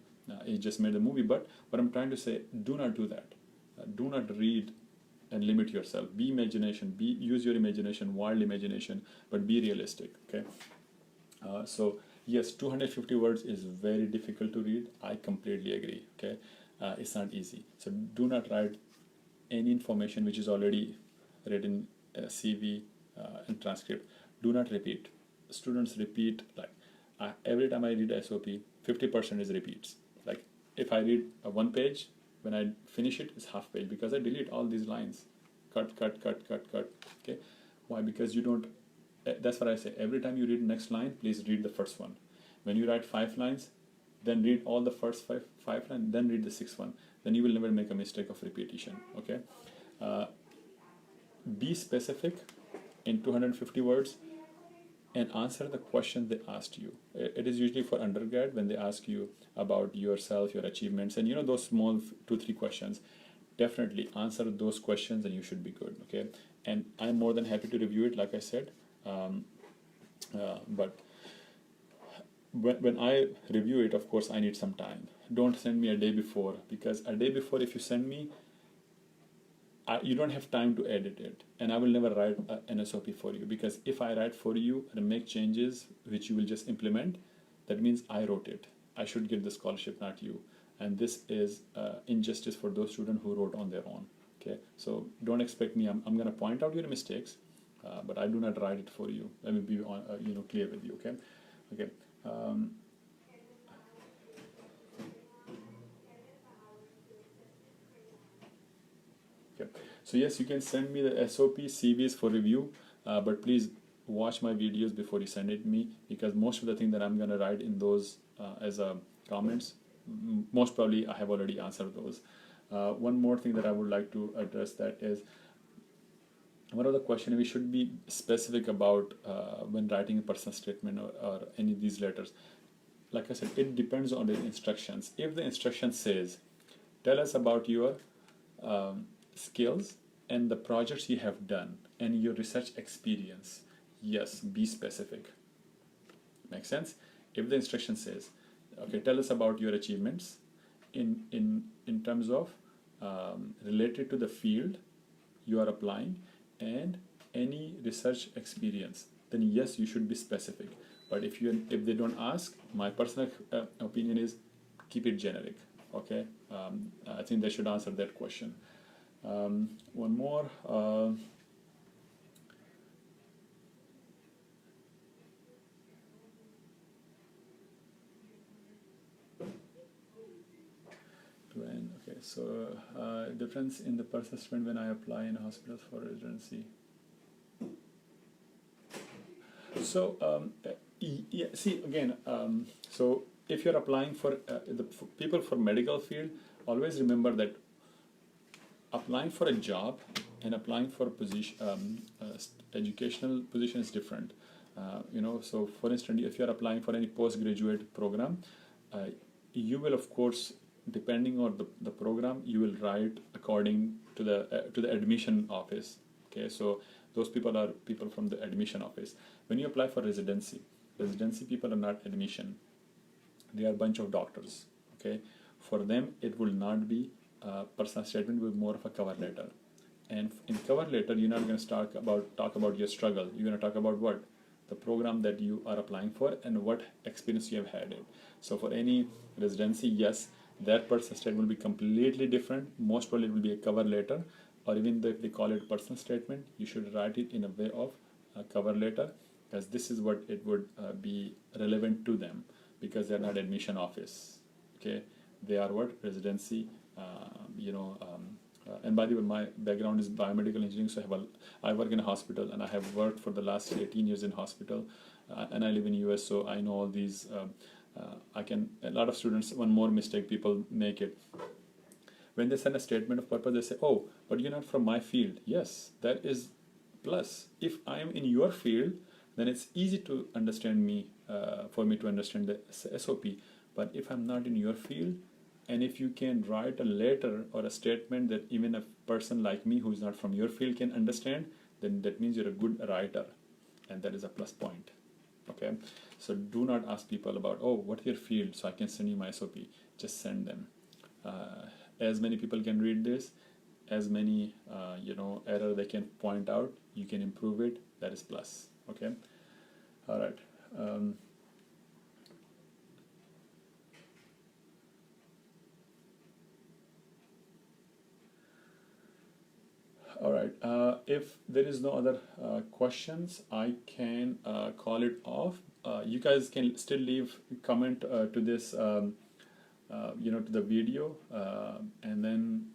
He just made a movie, but what I'm trying to say, do not do that. Do not read and limit yourself. Use your imagination, wild imagination, but be realistic. Okay. So yes, 250 words is very difficult to read. I completely agree. Okay, it's not easy. So do not write any information which is already written, CV and transcript. Do not repeat. Students repeat every time I read SOP, 50% is repeats. Like if I read one page, When I finish it, it's half page because I delete all these lines. Cut, cut, cut, cut, cut. Okay, why? Because you don't. That's what I say. Every time you read next line, please read the first one. When you write 5 lines, then read all the first five lines, then read the 6th one. Then you will never make a mistake of repetition. Okay, be specific in 250 words and answer the question they asked you. It is usually for undergrad when they ask you about yourself, your achievements, and those small 2-3 questions. Definitely answer those questions and you should be good. Okay, and I'm more than happy to review it, like I said. But when I review it, of course, I need some time. Don't send me a day before, because a day before, if you send me, you don't have time to edit it, and I will never write an SOP for you, because if I write for you and make changes which you will just implement, that means I wrote it. I should get the scholarship, not you, and this is injustice for those students who wrote on their own. Okay, so don't expect me. I'm going to point out your mistakes, but I do not write it for you. Let me be clear with you. Okay. Okay. So yes, you can send me the SOP CVs for review, but please watch my videos before you send it me, because most of the things that I'm going to write in those as comments, most probably I have already answered those. One more thing that I would like to address, that is, one of the questions we should be specific about when writing a personal statement or any of these letters. Like I said, it depends on the instructions. If the instruction says, tell us about your skills and the projects you have done and your research experience, yes, be specific. Make sense? If the instruction says, okay, tell us about your achievements in terms of related to the field you are applying and any research experience, then yes, you should be specific. But if they don't ask, my personal opinion is keep it generic. Okay, I think they should answer that question. One more. Okay, so difference in the personal statement when I apply in hospitals for residency. So see again. So if you're applying for people for medical field, always remember that applying for a job and applying for a position, educational position is different. So for instance, if you're applying for any postgraduate program, you will, of course, depending on the program, you will write according to the admission office. Okay, so those people are people from the admission office. When you apply for residency people are not admission. They are a bunch of doctors. Okay, for them it will not be a personal statement, will be more of a cover letter. And in cover letter, you're not going to talk about your struggle. You're going to talk about what the program that you are applying for and what experience you have had it. So for any residency, yes, that personal statement will be completely different. Most probably it will be a cover letter, or even if they call it personal statement, you should write it in a way of a cover letter, because this is what it would be relevant to them, because they're not admission office. Okay, they are what? Residency. And by the way, my background is biomedical engineering, so I work in a hospital, and I have worked for the last 18 years in hospital, and I live in US, so I know all these. A lot of students, one more mistake people make it. When they send a statement of purpose, they say, oh, but you're not from my field. Yes, that is plus. If I am in your field, then it's easy to understand me, for me to understand the SOP. But if I'm not in your field, and if you can write a letter or a statement that even a person like me who is not from your field can understand, then that means you're a good writer, and that is a plus point. Okay, so do not ask people about, oh, what's your field, so I can send you my SOP. Just send them. As many people can read this, as many error they can point out, you can improve it. That is plus. Okay, all right. All right. If there is no other questions, I can call it off. You guys can still leave comment to this to the video, and then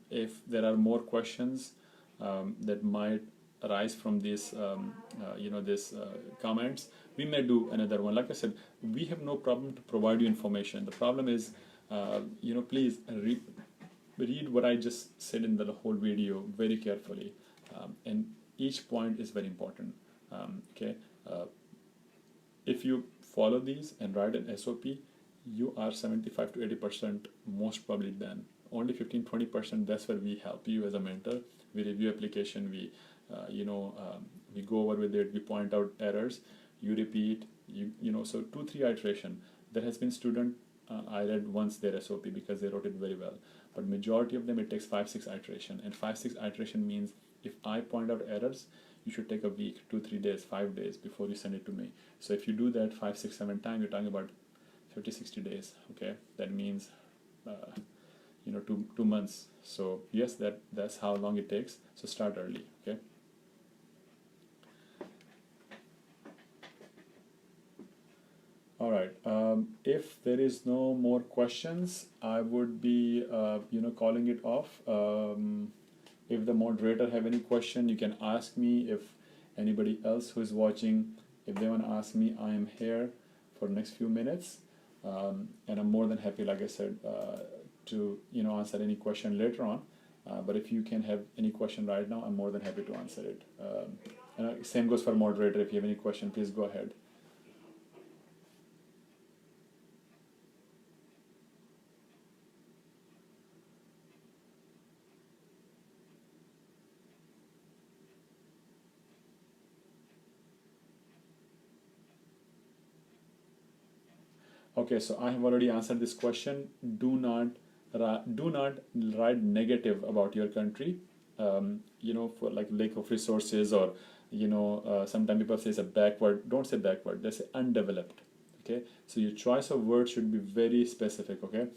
if there are more questions that might arise from these this comments, we may do another one. Like I said, we have no problem to provide you information. The problem is, please read what I just said in the whole video very carefully, and each point is very important. Okay, if you follow these and write an SOP, you are 75 to 80% most probably done. Only 15-20%, that's where we help you as a mentor. We review application, we go over with it, we point out errors, you repeat, so 2-3 iteration. There has been student, I read once their SOP because they wrote it very well, but majority of them it takes 5-6 iteration, and 5-6 iteration means if I point out errors, you should take a week, 2-3 days, 5 days before you send it to me. So if you do that 5, 6, 7 times, you're talking about 50-60 days. Okay, that means 2 months. So yes, that's how long it takes. So start early. Okay. All right. If there is no more questions, I would be calling it off. If the moderator have any question, you can ask me. If anybody else who is watching, if they want to ask me, I am here for the next few minutes, and I'm more than happy, like I said, to answer any question later on. But if you can have any question right now, I'm more than happy to answer it. And same goes for moderator. If you have any question, please go ahead. Okay, so I have already answered this question. Do not write negative about your country. For like lack of resources, or sometimes people say it's a backward. Don't say backward. They say undeveloped. Okay, so your choice of words should be very specific. Okay,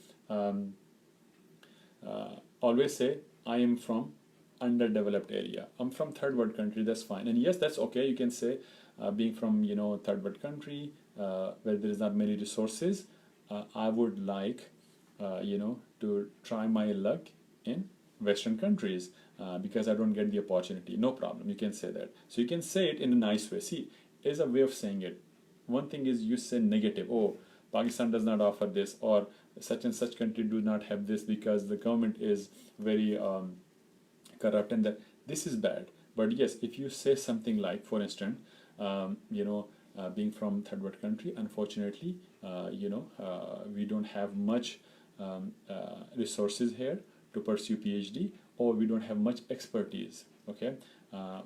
always say I am from underdeveloped area. I'm from third world country. That's fine. And yes, that's okay. You can say being from third world country where there is not many resources. I would like to try my luck in Western countries because I don't get the opportunity. No problem. You can say that. So you can say it in a nice way. See, is a way of saying it. One thing is you say negative. Oh, Pakistan does not offer this, or such and such country do not have this because the government is very corrupt, and that this is bad. But yes, if you say something like, for instance, being from third world country, unfortunately, we don't have much resources here to pursue PhD, or we don't have much expertise. Okay,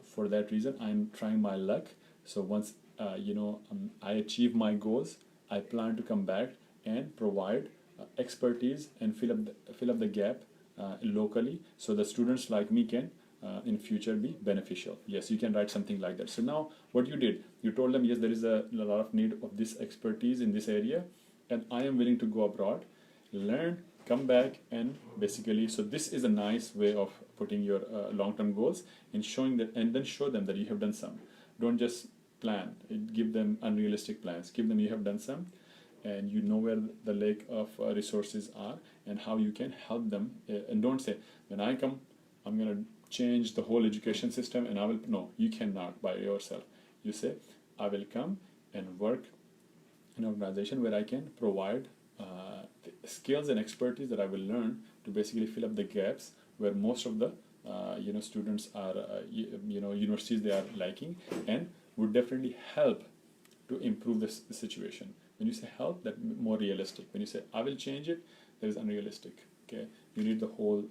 for that reason, I'm trying my luck. So once I achieve my goals, I plan to come back and provide expertise and fill up the gap locally, so the students like me can in future be beneficial. Yes, you can write something like that. So now what you did, you told them, yes, there is a lot of need of this expertise in this area, and I am willing to go abroad, learn, come back, and basically, so this is a nice way of putting your long-term goals and showing that, and then show them that you have done some. Don't just plan, give them unrealistic plans. Give them you have done some, and you know where the lack of resources are and how you can help them. And don't say, when I come, I'm going to change the whole education system and I will. No, you cannot by yourself. You say, I will come and work in an organization where I can provide the skills and expertise that I will learn to basically fill up the gaps where most of the students are universities they are lacking, and would definitely help to improve the situation. When you say help, that more realistic. When you say I will change it, that is unrealistic. Okay, you need the whole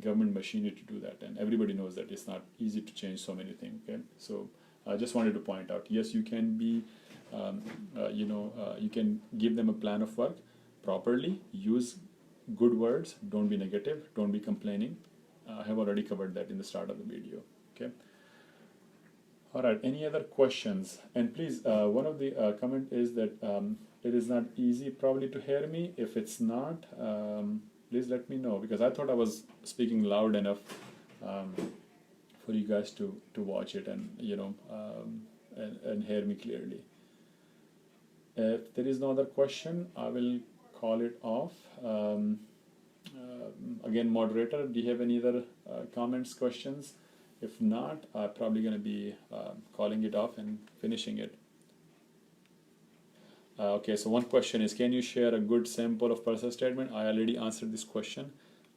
government machinery to do that, and everybody knows that it's not easy to change so many things. Okay, so I just wanted to point out, yes, you can be you can give them a plan of work properly, use good words, don't be negative, don't be complaining. I have already covered that in the start of the video. Okay. All right, any other questions? And please, one of the comment is that it is not easy probably to hear me. If it's not, please let me know, because I thought I was speaking loud enough for you guys to watch it and and hear me clearly. If there is no other question, I will call it off. Again, moderator, do you have any other comments, questions? If not, I'm probably going to be calling it off and finishing it. Okay, so one question is, can you share a good sample of personal statement? I already answered this question.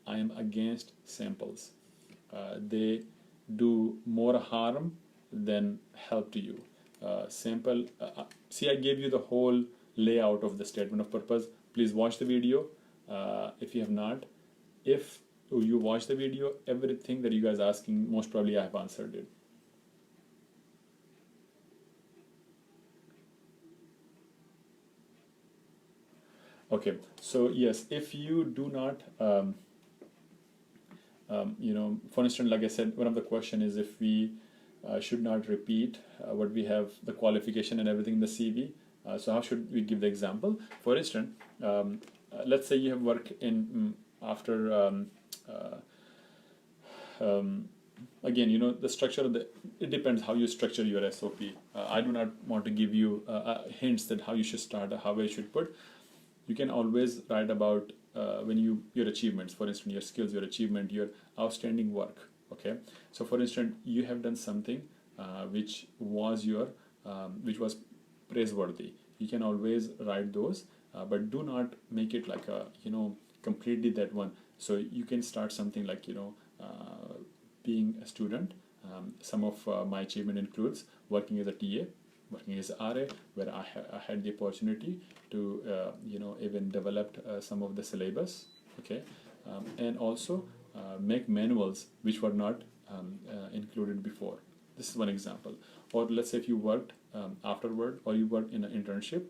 I am against samples. They do more harm than help to you. See, I gave you the whole layout of the statement of purpose. Please watch the video if you have not. If you watch the video, everything that you guys are asking, most probably I have answered it. Okay, so yes, if you do not, for instance, like I said, one of the question is if we should not repeat what we have, the qualification and everything in the CV. So how should we give the example? For instance, let's say you have worked in after again, the structure of it depends how you structure your SOP. I do not want to give you hints that how you should start, how I should put. You can always write about your achievements, for instance, your skills, your achievement, your outstanding work. Okay, so for instance, you have done something which was praiseworthy. You can always write those, but do not make it like a completely that one. So you can start something like being a student. Some of my achievement includes working as a TA, working as a RA, where I had the opportunity to even develop some of the syllabus, okay, and also make manuals which were not included before. This is one example. Or let's say if you worked afterward, or you worked in an internship,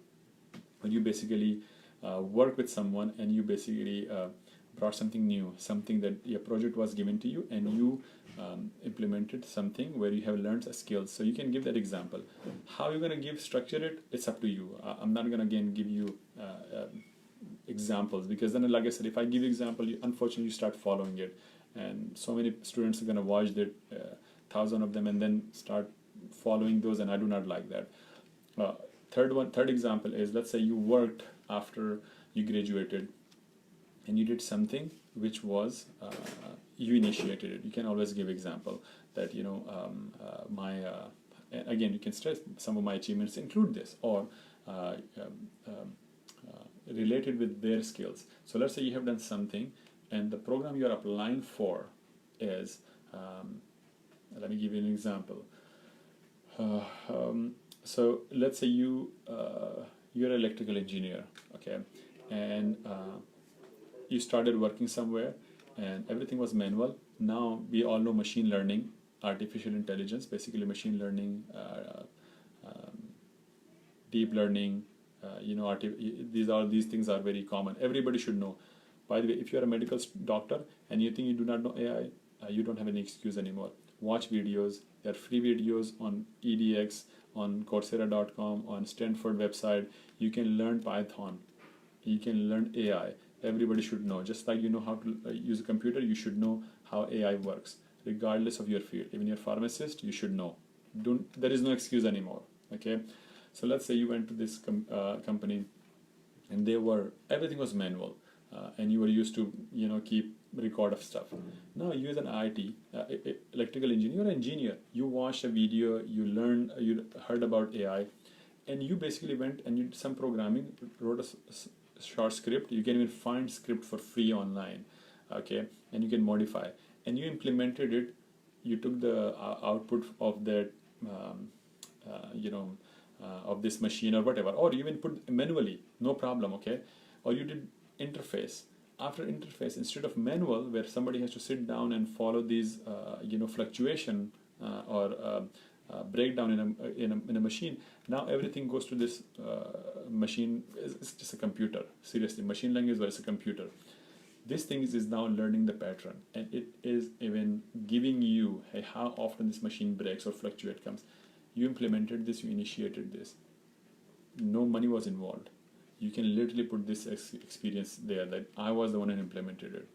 or you basically work with someone and you basically brought something new, something that your project was given to you, and you implemented something where you have learned a skill. So you can give that example. How you're going to structure it, it's up to you. I'm not going to again give you examples, because then, like I said, if I give you example, unfortunately you start following it, and so many students are going to watch that, 1,000 of them, and then start following those, and I do not like that. Third example is, let's say you worked after you graduated and you did something which was you initiated it. You can always give example that again, you can stress some of my achievements include this, or related with their skills. So let's say you have done something and the program you are applying for is let me give you an example. So let's say you're an electrical engineer, okay, and you started working somewhere and everything was manual. Now we all know machine learning, artificial intelligence, basically machine learning, deep learning, these things are very common. Everybody should know. By the way, if you're a medical doctor and you think you do not know AI, you don't have any excuse anymore. Watch videos. There are free videos on EDX, on Coursera.com, on Stanford website. You can learn Python. You can learn AI. Everybody should know. Just like you know how to use a computer, you should know how AI works, regardless of your field. Even your pharmacist, you should know. There is no excuse anymore. Okay, so let's say you went to this company, and everything was manual, and you were used to keep record of stuff. Now you as an IT, electrical engineer, you watched a video, you learned, you heard about AI, and you basically went and you did some programming, wrote a short script. You can even find script for free online, okay, and you can modify, and you implemented it. You took the output of that of this machine or whatever, or you even put manually, no problem, okay, or you did interface. After interface, instead of manual where somebody has to sit down and follow these fluctuation or breakdown in a machine, now everything goes to this machine. It's just a computer. Seriously, machine learning is where it's a computer. This thing is now learning the pattern, and it is even giving you, hey, how often this machine breaks or fluctuate comes. You implemented this, you initiated this. No money was involved. You can literally put this experience there, that I was the one who implemented it.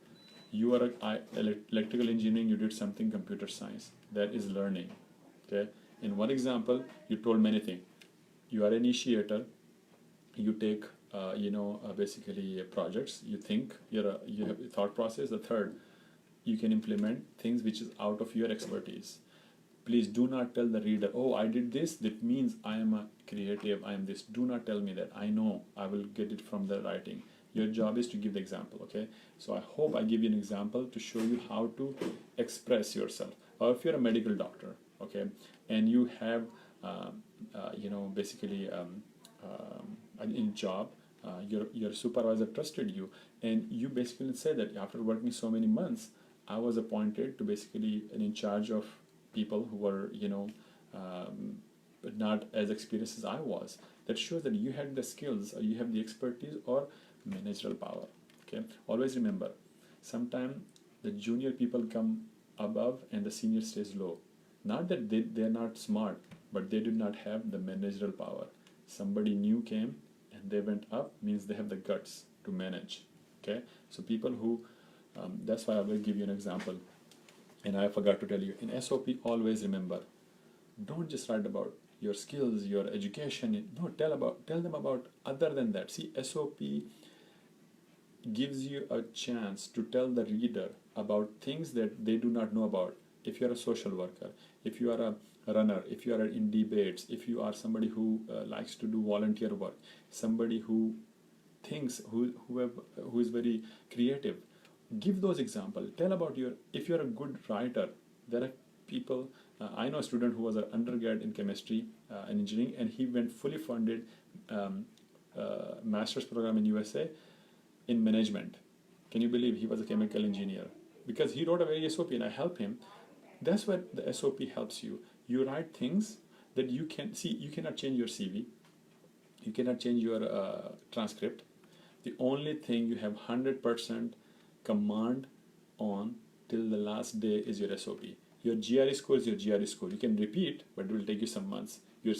You are electrical engineering, you did something computer science. That is learning. Okay. In one example, you told many things. You are an initiator, you take basically projects. You think you have a thought process. The third, you can implement things which is out of your expertise. Please do not tell the reader, oh, I did this, that means I am a creative, I am this. Do not tell me that. I know I will get it from the writing. Your job is to give the example, okay? So I hope I give you an example to show you how to express yourself. Or if you're a medical doctor, okay, and you have basically in job, your supervisor trusted you, and you basically say that after working so many months, I was appointed to basically in charge of people who were not as experienced as I was. That shows that you had the skills, or you have the expertise or managerial power. Okay, always remember, sometimes the junior people come above and the senior stays low. Not that they're not smart, but they did not have the managerial power. Somebody new came and they went up, means they have the guts to manage. Okay, so people who that's why I will give you an example. And I forgot to tell you, in SOP, always remember, don't just write about your skills, your education. No, tell them about other than that. See, SOP gives you a chance to tell the reader about things that they do not know about. If you are a social worker, if you are a runner, if you are in debates, if you are somebody who likes to do volunteer work, somebody who thinks, who is very creative, give those examples. Tell about if you're a good writer. There are people, I know a student who was an undergrad in chemistry and engineering, and he went fully funded master's program in USA in management. Can you believe? He was a chemical engineer because he wrote a very SOP, and I helped him. That's what the SOP helps you. You write things that you can see. You cannot change your CV, you cannot change your transcript. The only thing you have 100% command on till the last day is your SOP. Your GRE score is your GRE score. You can repeat, but it will take you some months. Your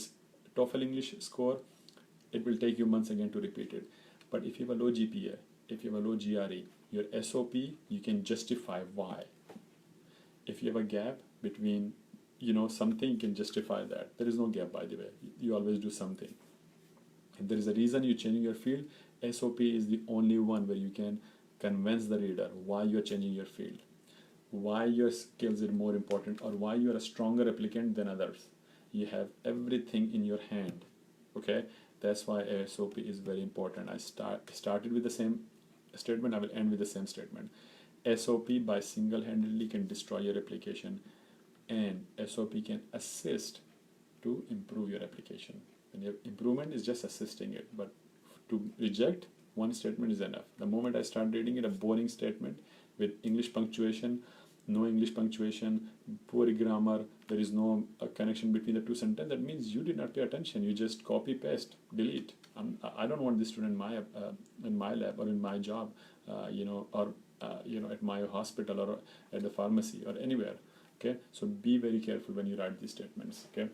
TOEFL English score, it will take you months again to repeat it. But if you have a low GPA, if you have a low GRE, your SOP, you can justify why. If you have a gap between, something, you can justify that. There is no gap, by the way. You always do something. If there is a reason you're changing your field, SOP is the only one where you can convince the reader why you're changing your field, why your skills are more important, or why you're a stronger applicant than others. You have everything in your hand. Okay, that's why SOP is very important. I started with the same statement, I will end with the same statement. SOP by single-handedly can destroy your application, and SOP can assist to improve your application. And your improvement is just assisting it, but to reject, one statement is enough. The moment I start reading it, a boring statement with English punctuation, no English punctuation, poor grammar, there is no connection between the two sentences, that means you did not pay attention. You just copy, paste, delete. I don't want this student in my lab or in my job, or at my hospital or at the pharmacy or anywhere. Okay, so be very careful when you write these statements. Okay.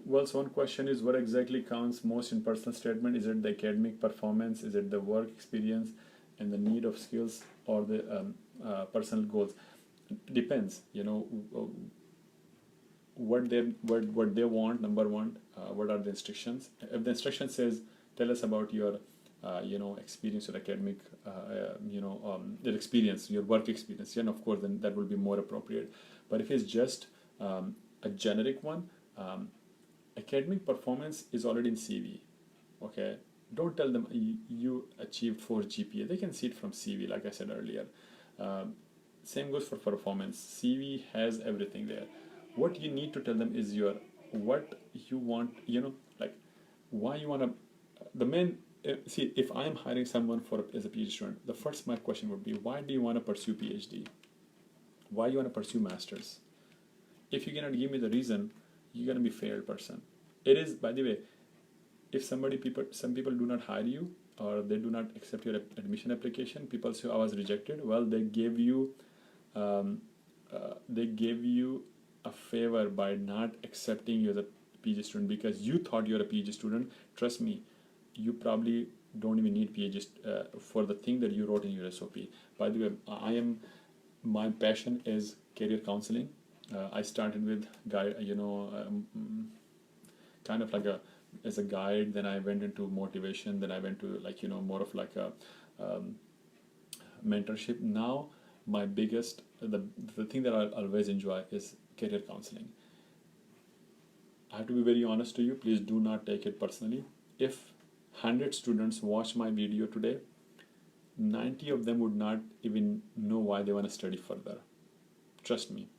Well, so one question is, what exactly counts most in personal statement? Is it the academic performance? Is it the work experience and the need of skills, or the personal goals? Depends. What they want. Number one, what are the instructions? If the instruction says, tell us about your experience or academic, your experience, your work experience, then of course then that will be more appropriate. But if it's just a generic one, academic performance is already in CV. Okay, don't tell them you achieved 4 GPA. They can see it from CV, like I said earlier. Same goes for performance. CV has everything there. What you need to tell them is what you want. Like why you want to. The main see, if I am hiring someone as a PhD student, the first my question would be, why do you want to pursue PhD? Why you want to pursue masters? If you cannot give me the reason, you're gonna be a failed person. It is, by the way, if some people do not hire you, or they do not accept your admission application, people say I was rejected. Well, they gave you a favor by not accepting you as a PhD student because you thought you're a PhD student. Trust me, you probably don't even need PhD for the thing that you wrote in your SOP. By the way, my passion is career counseling. I started with guide, kind of like as a guide. Then I went into motivation. Then I went to like more of like a um, mentorship. Now my biggest the thing that I always enjoy is career counseling. I have to be very honest to you. Please do not take it personally. If 100 students watch my video today, 90 of them would not even know why they want to study further. Trust me.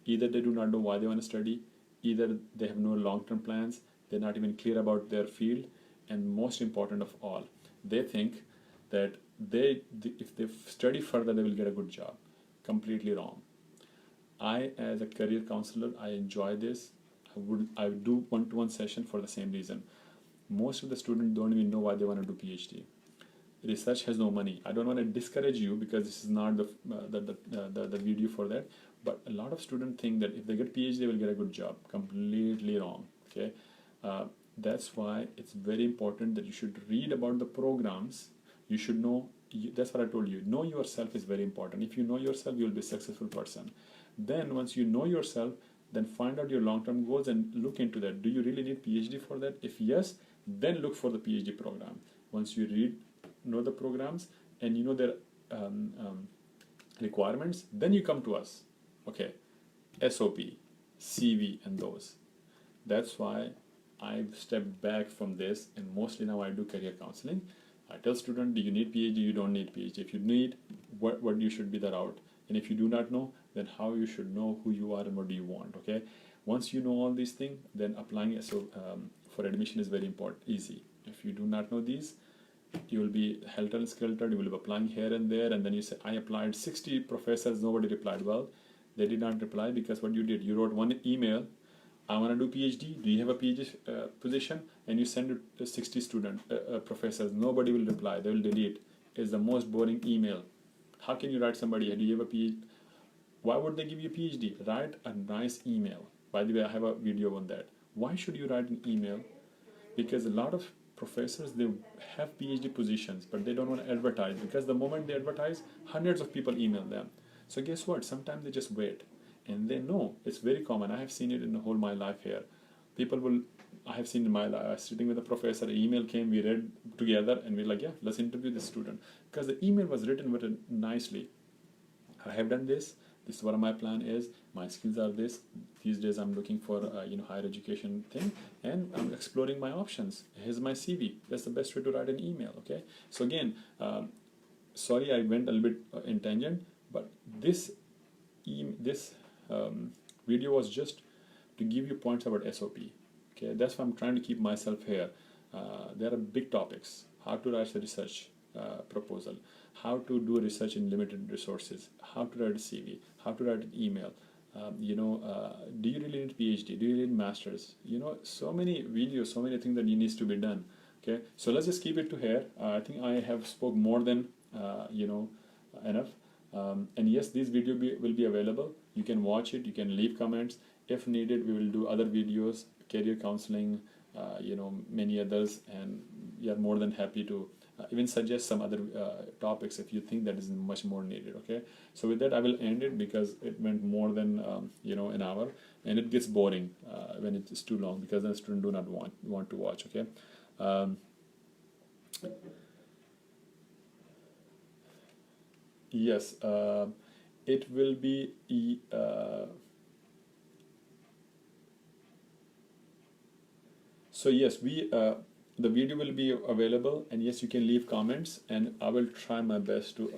Either they do not know why they want to study, either they have no long-term plans, they're not even clear about their field, and most important of all, they think that if they study further, they will get a good job. Completely wrong. I, as a career counselor, I enjoy this. I do one-to-one session for the same reason. Most of the students don't even know why they want to do PhD. Research has no money. I don't want to discourage you because this is not the video for that. But a lot of students think that if they get PhD, they will get a good job. Completely wrong. Okay, that's why it's very important that you should read about the programs. You should know. That's what I told you. Know yourself is very important. If you know yourself, you will be a successful person. Then once you know yourself, then find out your long-term goals and look into that. Do you really need PhD for that? If yes, then look for the PhD program. Once you know the programs and you know their requirements, then you come to us. Okay, SOP, CV, and those. That's why I've stepped back from this, and mostly now I do career counseling. I tell students, do you need PhD? You don't need PhD. If you need, what you should be the route. And if you do not know, then how you should know who you are and what do you want. Okay, once you know all these things, then applying for admission is very important, easy. If you do not know these, you will be helter-skelter. You will be applying here and there, and then you say, I applied 60 professors, nobody replied. Well, they did not reply because what you did, you wrote one email, I want to do PhD, do you have a PhD position? And you send it to 60 professors, nobody will reply, they will delete. It's the most boring email. How can you write somebody, do you have a PhD? Why would they give you a PhD? Write a nice email. By the way, I have a video on that. Why should you write an email? Because a lot of professors, they have PhD positions, but they don't want to advertise, because the moment they advertise, hundreds of people email them. So guess what? Sometimes they just wait, and they know. It's very common. I have seen it in the whole my life here. I have seen in my life, sitting with a professor, an email came, we read together, and we're like, yeah, let's interview this student. Because the email was written very nicely. I have done this. This is what my plan is. My skills are this. These days I'm looking for higher education thing, and I'm exploring my options. Here's my CV. That's the best way to write an email. Okay. So again, sorry I went a little bit in tangent, but this video was just to give you points about SOP. Okay. That's why I'm trying to keep myself here. There are big topics. How to write a research proposal, how to do research in limited resources, how to write a CV, how to write an email. Do you really need PhD? Do you need masters? So many videos, so many things that needs to be done. Okay, so let's just keep it to here. I think I have spoke more than enough. And yes, this video will be available. You can watch it. You can leave comments. If needed, we will do other videos, career counseling, many others, and we are more than happy to even suggest some other topics if you think that is much more needed. Okay, so with that I will end it because it went more than an hour, and it gets boring when it is too long, because the students do not want to watch. Okay. Yes, it will be so yes, the video will be available, and yes, you can leave comments, and I will try my best to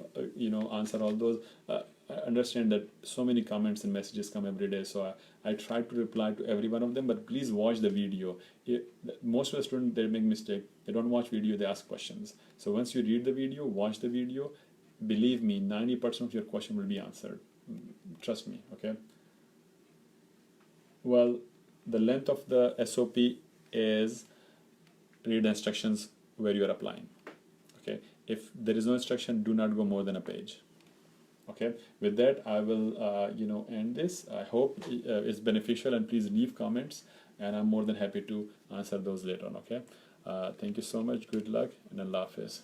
answer all those. I understand that so many comments and messages come every day, so I try to reply to every one of them, but please watch the video. Most of the students, they make mistake. They don't watch video, they ask questions. So once you read the video, watch the video, believe me, 90% of your question will be answered. Trust me. Okay. Well, the length of the SOP is read the instructions where you are applying. Okay, if there is no instruction, do not go more than a page. Okay, with that I will end this. I hope it's beneficial, and please leave comments, and I'm more than happy to answer those later on. Okay, thank you so much. Good luck, and Allah Hafiz.